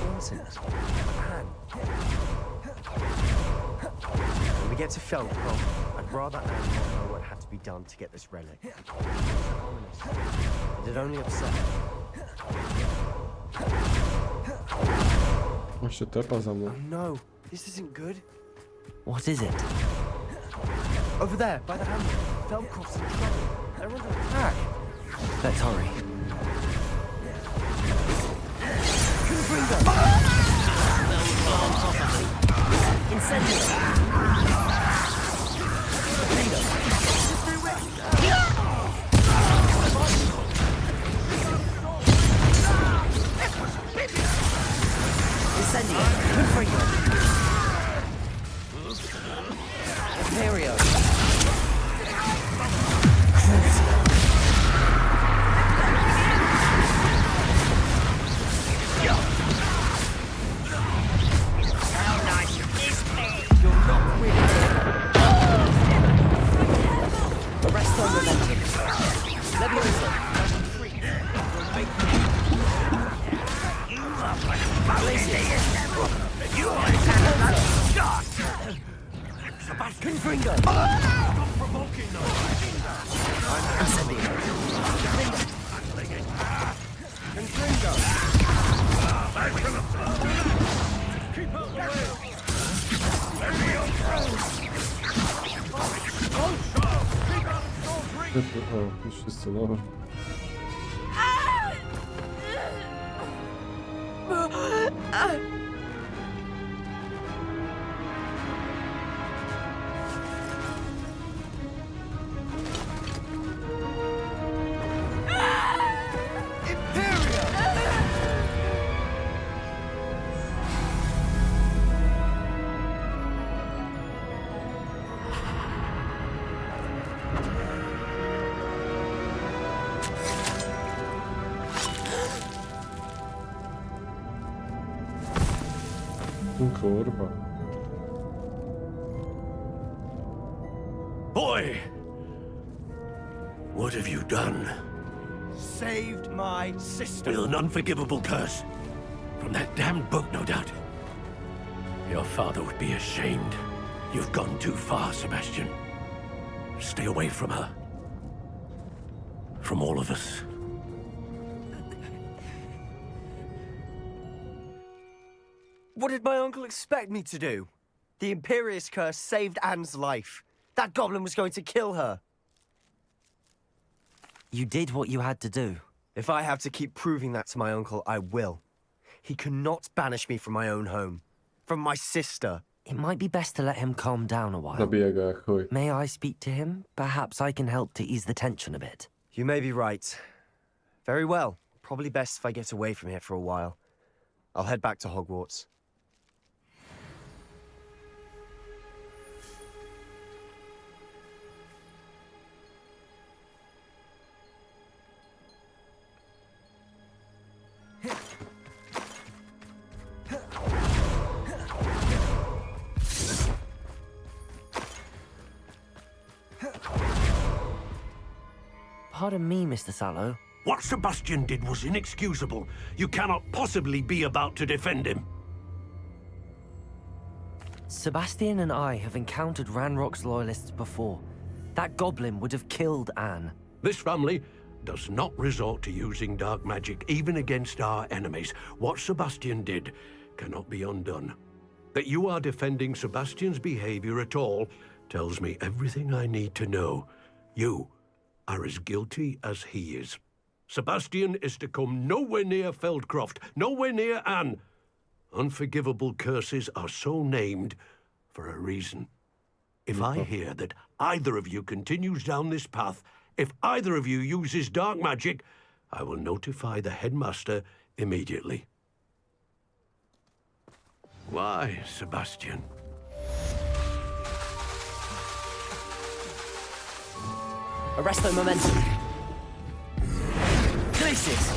nonsense. Anne. When we get to Feldcroft, I'd rather Anne not know what had to be done to get this relic. Ominous. It'd only upset her. Jeszcze tepa za mną. Oh no, this isn't good. What is it? Over there, by the hamlet. Feldcroft's in trouble. They're under attack. Let's hurry. O, już wszyscy, dobra. Kurwa. Boy! What have you done? Saved my sister. With an unforgivable curse. From that damned book, no doubt. Your father would be ashamed. You've gone too far, Sebastian. Stay away from her. From all of us. What did my uncle expect me to do? The Imperious curse saved Anne's life. That goblin was going to kill her. You did what you had to do. If I have to keep proving that to my uncle, I will. He cannot banish me from my own home. From my sister. It might be best to let him calm down a while. Zabiję go jak chuj. May I speak to him? Perhaps I can help to ease the tension a bit. You may be right. Very well. Probably best if I get away from here for a while. I'll head back to Hogwarts. Pardon me, Mr. Sallow. What Sebastian did was inexcusable. You cannot possibly be about to defend him. Sebastian and I have encountered Ranrock's loyalists before. That goblin would have killed Anne. This family does not resort to using dark magic, even against our enemies. What Sebastian did cannot be undone. That you are defending Sebastian's behavior at all tells me everything I need to know. You are as guilty as he is. Sebastian is to come nowhere near Feldcroft, nowhere near Anne. Unforgivable curses are so named for a reason. If I hear that either of you continues down this path, if either of you uses dark magic, I will notify the headmaster immediately. Why, Sebastian? Arresto momentum. Glacis!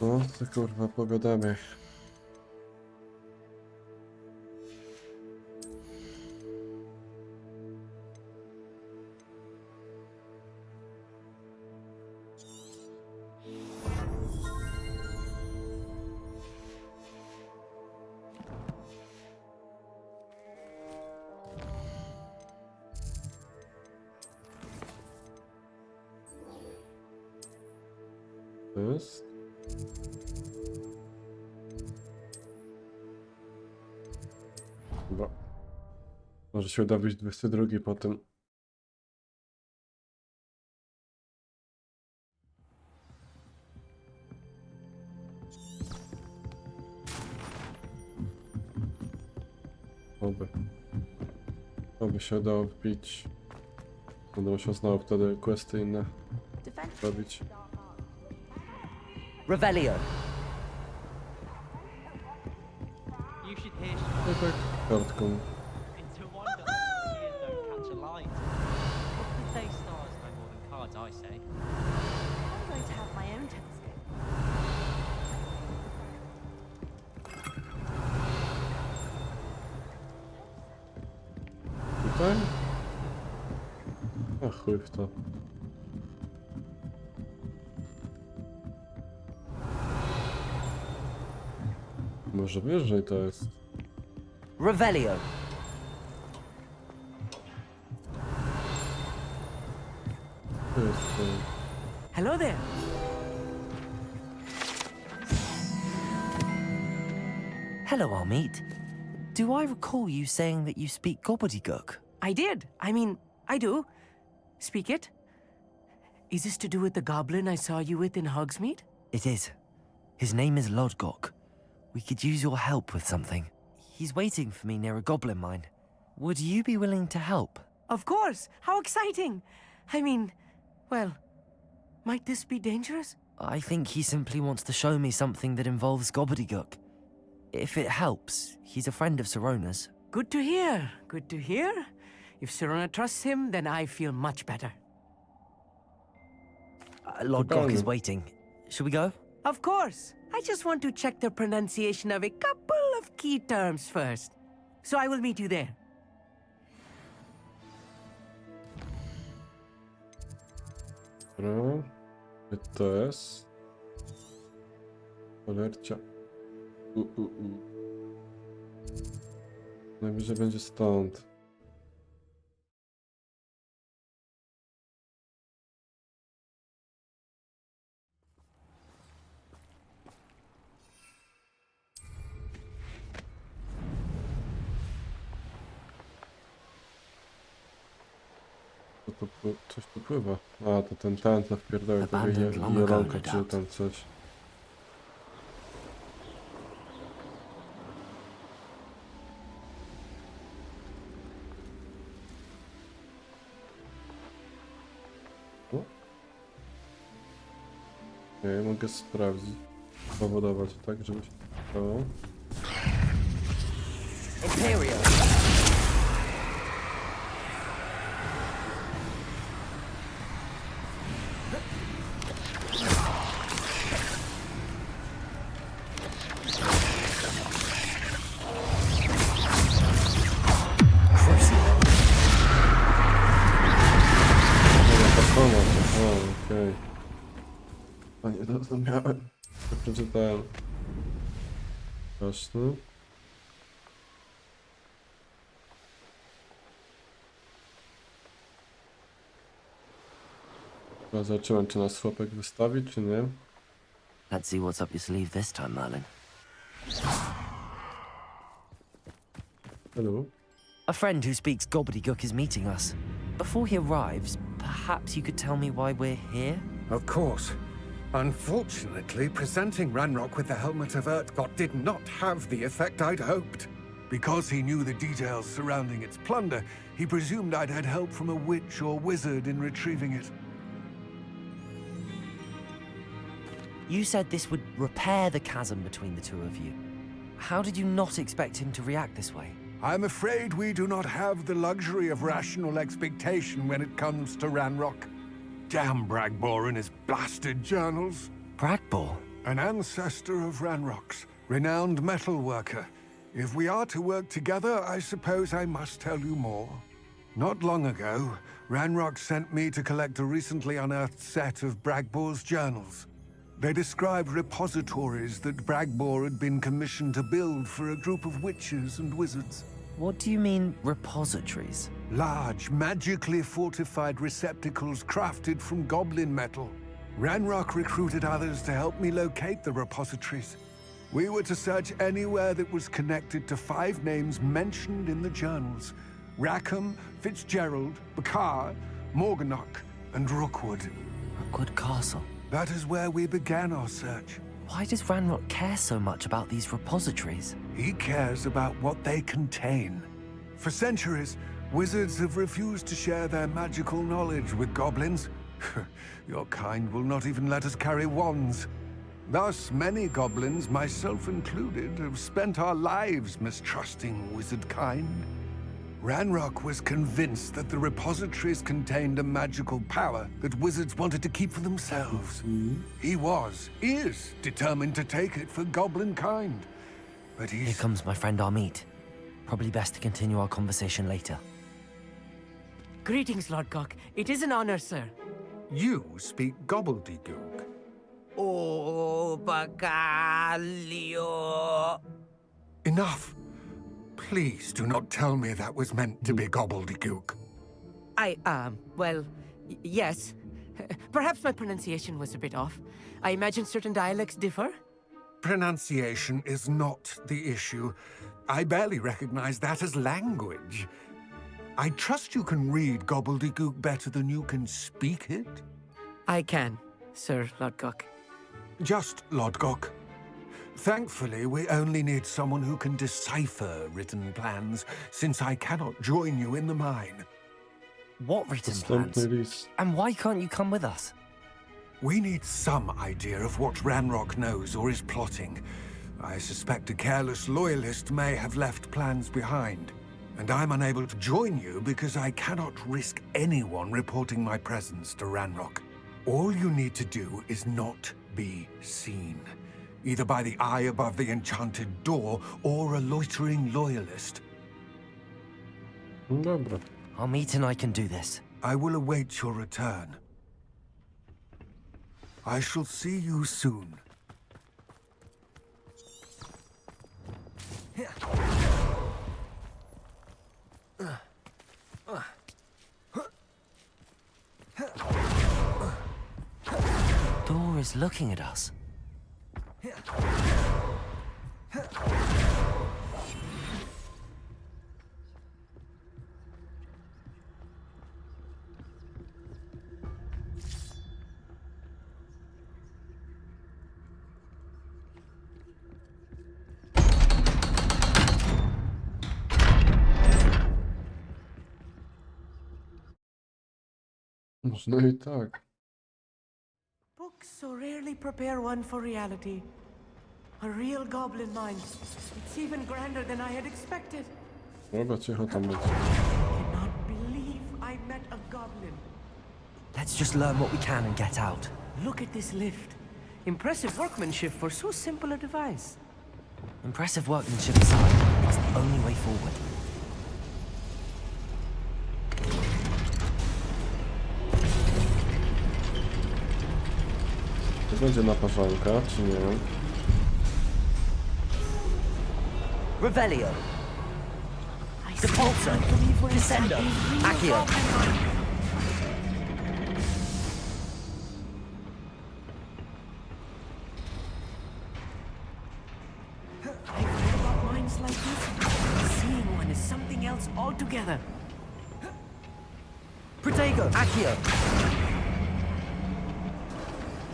No, to kurwa, pogadamy. Jest. Dobra. Może się uda być 22 po tym. Oby się udało wbić. Będę musiał znowu wtedy questy inne robić. Revelio. You should hear Tak, kartką. into wonder ears don't catch a light. What can say stars no more than cards, I say. I'm going to have my own telescope. Tutaj? A chuj w to. Może wyżej to jest. Revelio. To jest Hello there. Hello, Armeet. Do I recall you saying that you speak gobbledygook? I did. I mean, I do. Speak it. Is this to do with the goblin I saw you with in Hogsmeade? It is. His name is Lodgok. We could use your help with something. He's waiting for me near a goblin mine. Would you be willing to help? Of course. How exciting. I mean, well, might this be dangerous? I think he simply wants to show me something that involves gobbledygook. If it helps, he's a friend of Sirona's. Good to hear. Good to hear. If Sirona trusts him, then I feel much better. Lord Gok is waiting. Should we go? Of course. I just want to check the pronunciation of a couple of key terms first. So I will meet you there. Dobra. Gdzie to jest? Cholercia. Najwyżej będzie stąd. Coś tu pływa. A, to ten co wpierdolił tego jelonka czy tam coś. Okej, mogę sprawdzić. Powodować tak, żeby się stało. Imperial. Okej. A nie zrozumiałem. To przeczytałem. Straszne. Chyba zobaczyłem, czy nas chłopek wystawi, czy nie. Let's see what's up your sleeve this time, Merlin. Hello. A friend who speaks gobbledygook is meeting us. Before he arrives, perhaps you could tell me why we're here? Of course. Unfortunately, presenting Ranrock with the Helmet of Urtkot did not have the effect I'd hoped. Because he knew the details surrounding its plunder, he presumed I'd had help from a witch or wizard in retrieving it. You said this would repair the chasm between the two of you. How did you not expect him to react this way? I'm afraid we do not have the luxury of rational expectation when it comes to Ranrock. Damn Bragbor and his blasted journals. Bragbor? An ancestor of Ranrock's, renowned metal worker. If we are to work together, I suppose I must tell you more. Not long ago, Ranrock sent me to collect a recently unearthed set of Bragbor's journals. They described repositories that Bragbor had been commissioned to build for a group of witches and wizards. What do you mean, repositories? Large, magically fortified receptacles crafted from goblin metal. Ranrock recruited others to help me locate the repositories. We were to search anywhere that was connected to 5 names mentioned in the journals: Rackham, Fitzgerald, Bakar, Morganach, and Rookwood. Rookwood Castle. That is where we began our search. Why does Ranrock care so much about these repositories? He cares about what they contain. For centuries, wizards have refused to share their magical knowledge with goblins. Your kind will not even let us carry wands. Thus, many goblins, myself included, have spent our lives mistrusting wizard kind. Ranrock was convinced that the repositories contained a magical power that wizards wanted to keep for themselves. He is determined to take it for goblin kind. But Here comes my friend Armid. Probably best to continue our conversation later. Greetings, Lord Gok. It is an honor, sir. You speak gobbledygook. Oh, Bacalio. Enough. Please do not tell me that was meant to be gobbledygook. Well, yes. Perhaps my pronunciation was a bit off. I imagine certain dialects differ? Pronunciation is not the issue. I barely recognize that as language. I trust you can read gobbledygook better than you can speak it? I can, Sir Lord Gok. Just Lord Gok. Thankfully, we only need someone who can decipher written plans, since I cannot join you in the mine. What written plans? And why can't you come with us? We need some idea of what Ranrock knows or is plotting. I suspect a careless loyalist may have left plans behind. And I'm unable to join you because I cannot risk anyone reporting my presence to Ranrock. All you need to do is not be seen, either by the eye above the enchanted door or a loitering loyalist. Dobra. Our meet and I can do this. I will await your return. I shall see you soon. Door is looking at us. Można i tak. Books so rarely prepare one for reality. A real goblin mind. It's even grander than I had expected. Dobra, cicho tam być. Cannot believe I met a goblin. Let's just learn what we can and get out. Look at this lift. Impressive workmanship for so simple a device. Impressive workmanship aside, it's the only way forward. To będzie naparzanka, czy nie? Revelio. Depulso. Descendo. Accio. I've read about minds like this. Seeing one is something else altogether. Protego. Accio.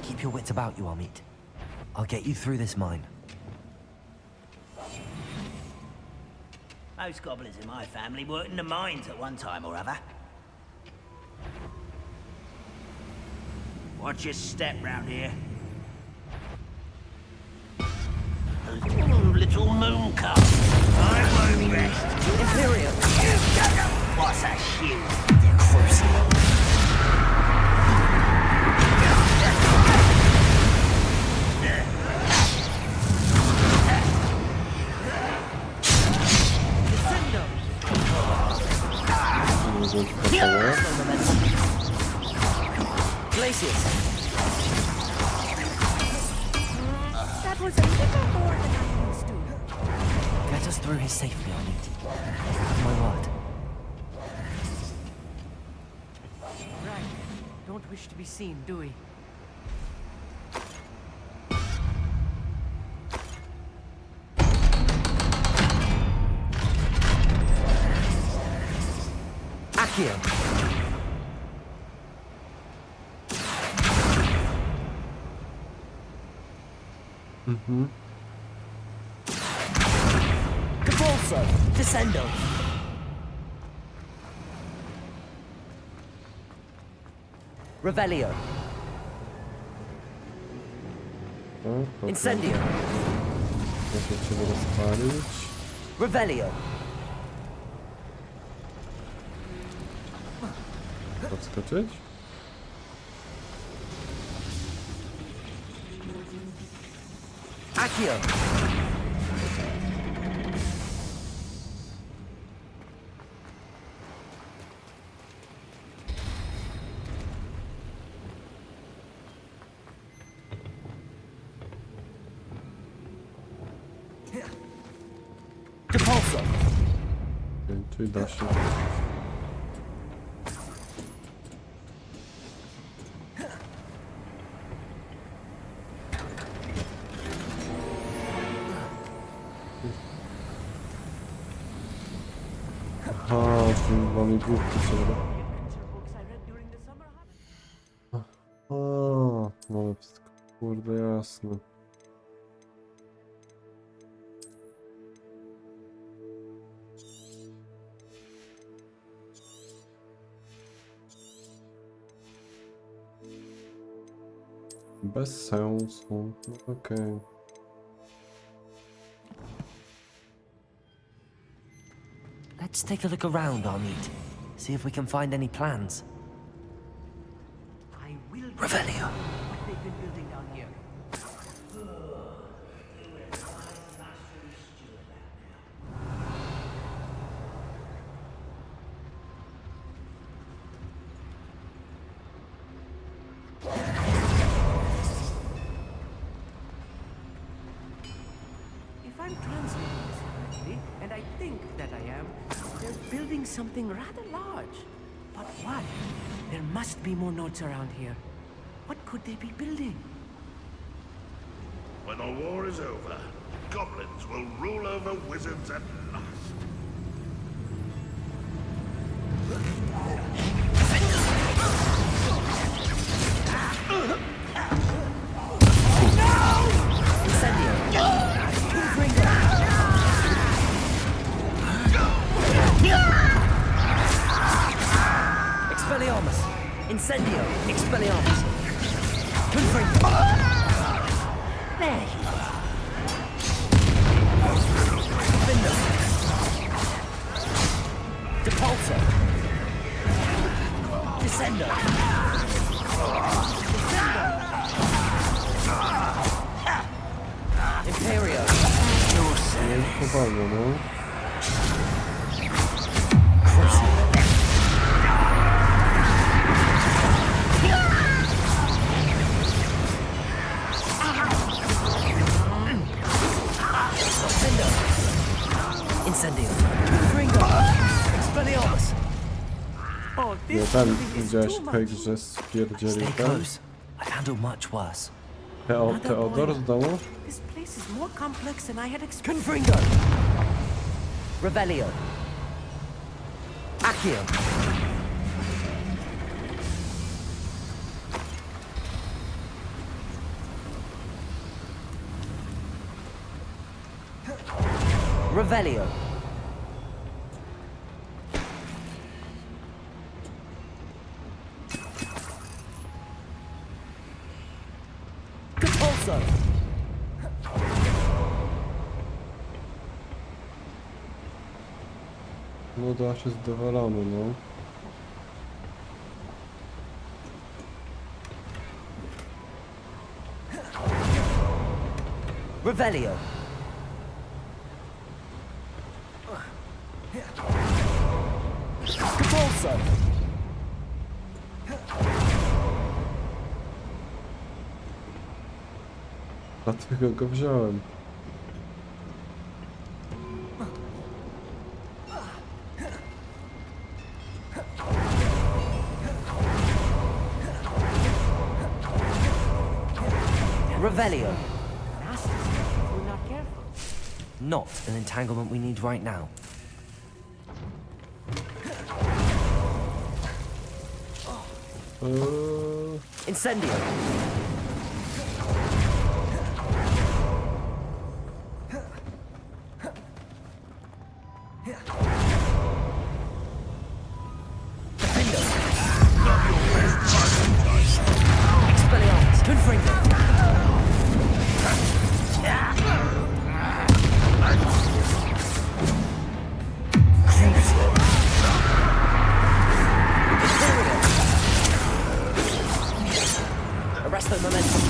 Keep your wits about you, Amit. I'll get you through this mine. Most goblins in my family worked in the mines at one time or other. Watch your step round here. Ooh, little moon cup. I won't rest. Imperial. What's a shoe? Crucible. Glacius. That was a little more than I'm used to. Get us through here safely, Amit. Have my word. Right. Don't wish to be seen, do we? Accio. Depulso. Descendo. Revelio. Incendio. Muszę cię rozpalić. Revelio. Podskoczyć? Accio. Depulso. Czyli da się. Aha, czyli mamy główki sobie. Aha, mamy wszystko, kurde, jasne. Bez sensu, no okej. Let's take a look around our meet. See if we can find any plans. Revelio. What they've been building down here. If I'm translating this correctly, and I think that I am, they're building something rather large. But what? There must be more notes around here. What could they be building? When the war is over, goblins will rule over wizards at last. Expelliarmus! Incendio! Expelliarmus! Confringo! There you are! Defender! Depulso! Descendo! Imperio! Powalnie, no. Incendio! Confringo! Expelliarmus! Oh, Nie, this tam building is widziałeś too tutaj, much. że spierdzielił Stay tam. close. I've handled much worse. Teodor z domu? This place is more complex than I had expected. Confringo! Revelio! Accio! Revelio! Compulso! No dasz jest dowalony, no. Revelio! Compulso! Dlatego go wziąłem. Revelio! We're not careful. Not an entanglement we need right now. Incendio! Defendo! Expelliarmus! Confringo! Arresto momentum.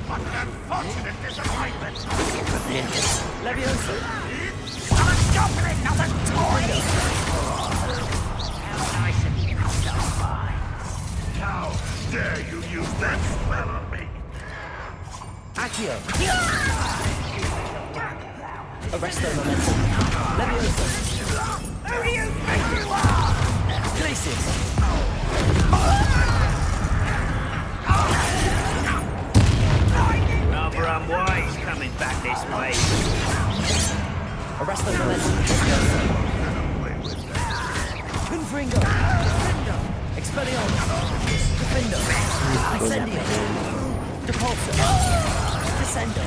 What an unfortunate disappointment! Leviosa. I'm a goblin, not a toy! How nice of you to stop by. How dare you use that spell on me? Accio. Arresto momentum. Leviosa. Who do you think you are? Glacis. Rather unwise coming back this way. Arresto momentum. Confringo. Expelliarmus. Defendo. Incendio. Depulso. Descendo.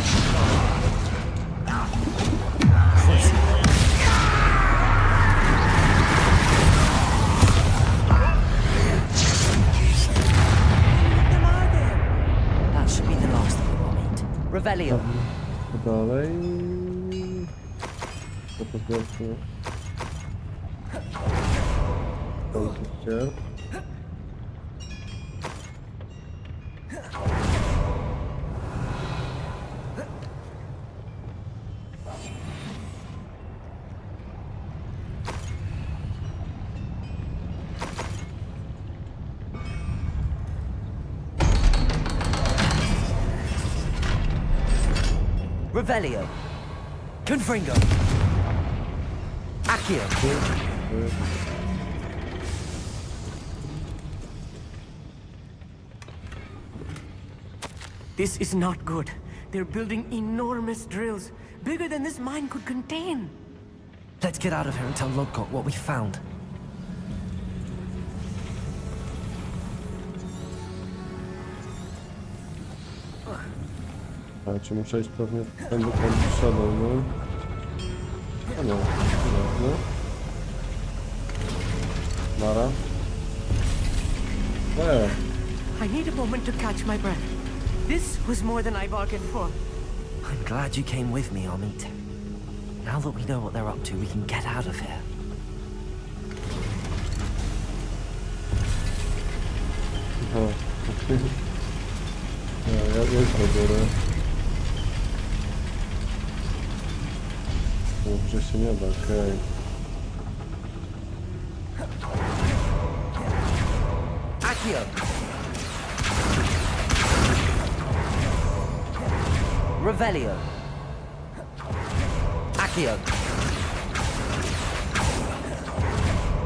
That should be the last of them, Revelio. dalej. To pozbierzmy. Sierp. Revelio. Confringo. Accio. This is not good. They're building enormous drills, bigger than this mine could contain. Let's get out of here and tell Lodgok what we found. A czy muszę iść pewnie tędy środę, no? A nie, no. Mara. I need a moment to catch my breath. This was more than I bargained for. I'm glad you came with me, Amit. Now that we know what they're up to, we can get out of here. Aha. Ja już to biorę. Dobrze się nie da, okej. Accio! Revelio! Accio!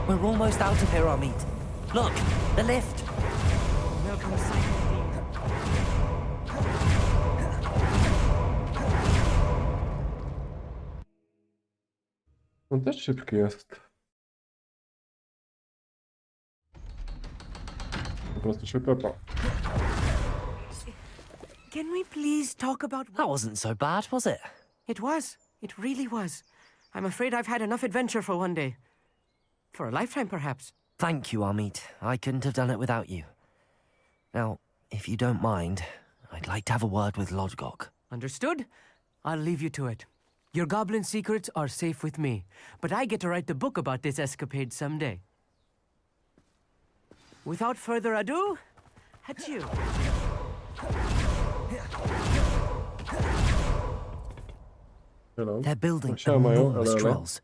We're almost out of here, Amit. Look, the lift! Welcome sight indeed. On też szybki jest. Po prostu się pepa. Can we please talk about... That wasn't so bad, was it? It was. It really was. I'm afraid I've had enough adventure for one day. For a lifetime, perhaps. Thank you, Amit. I couldn't have done it without you. Now, if you don't mind, I'd like to have a word with Lodgok. Understood? I'll leave you to it. Your goblin secrets are safe with me, but I get to write the book about this escapade someday. Without further ado, adieu. They're building Siema, enormous elo. drills.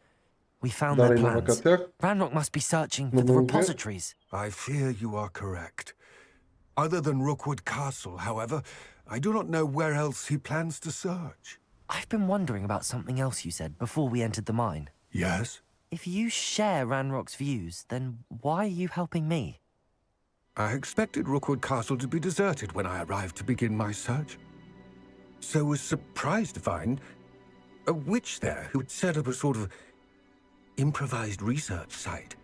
We found their Dalej na plans. wakacjach? Ranrock must be searching for the repositories. I fear you are correct. Other than Rookwood Castle, however, I do not know where else he plans to search. I've been wondering about something else you said before we entered the mine. Yes? If you share Ranrock's views, then why are you helping me? I expected Rookwood Castle to be deserted when I arrived to begin my search. So was surprised to find a witch there who had set up a sort of improvised research site.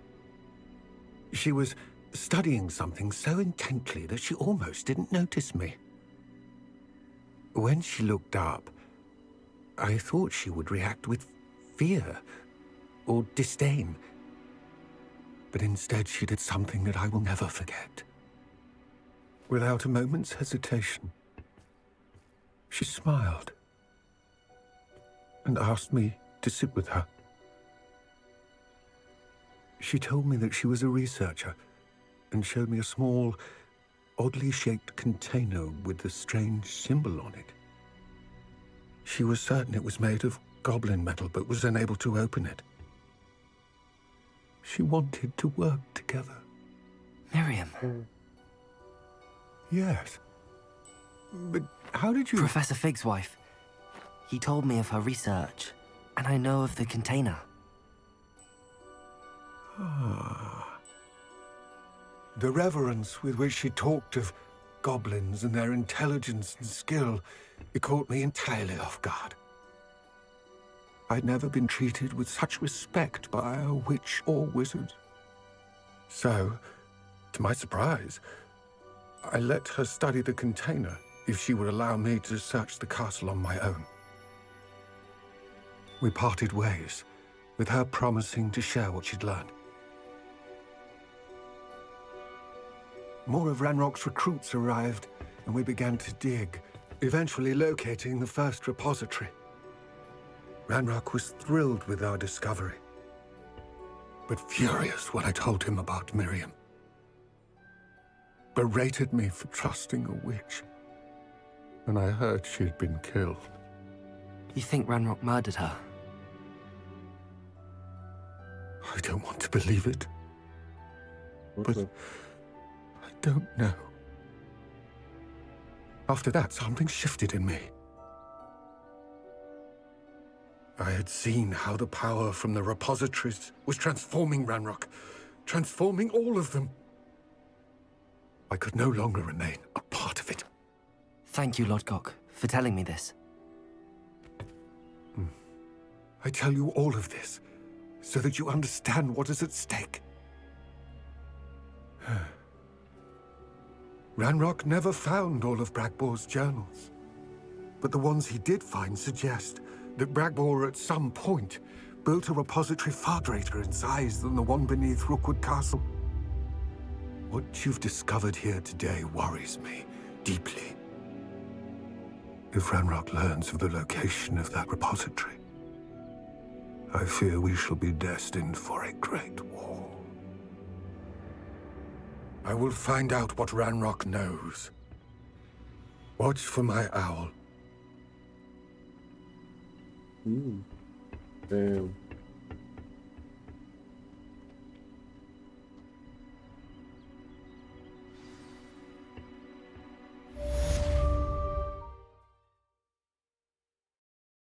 She was studying something so intently that she almost didn't notice me. When she looked up, I thought she would react with fear or disdain. But instead she did something that I will never forget. Without a moment's hesitation, she smiled and asked me to sit with her. She told me that she was a researcher and showed me a small, oddly shaped container with a strange symbol on it. She was certain it was made of goblin metal, but was unable to open it. She wanted to work together. Miriam. Yes. But how did you... Professor Fig's wife. He told me of her research, and I know of the container. Ah. The reverence with which she talked of goblins and their intelligence and skill, it caught me entirely off guard. I'd never been treated with such respect by a witch or wizard. So, to my surprise, I let her study the container if she would allow me to search the castle on my own. We parted ways, with her promising to share what she'd learned. More of Ranrock's recruits arrived, and we began to dig, eventually locating the first repository. Ranrock was thrilled with our discovery, but furious when I told him about Miriam. Berated me for trusting a witch when I heard she'd been killed. You think Ranrock murdered her? I don't want to believe it, but I don't know. After that, something shifted in me. I had seen how the power from the repositories was transforming Ranrock, transforming all of them. I could no longer remain a part of it. Thank you, Lodgok, for telling me this. I tell you all of this so that you understand what is at stake. Ranrock never found all of Bragbor's journals, but the ones he did find suggest that Bragbor at some point built a repository far greater in size than the one beneath Rookwood Castle. What you've discovered here today worries me deeply. If Ranrock learns of the location of that repository, I fear we shall be destined for a great war. I will find out what Ranrock knows. Watch for my owl. Damn.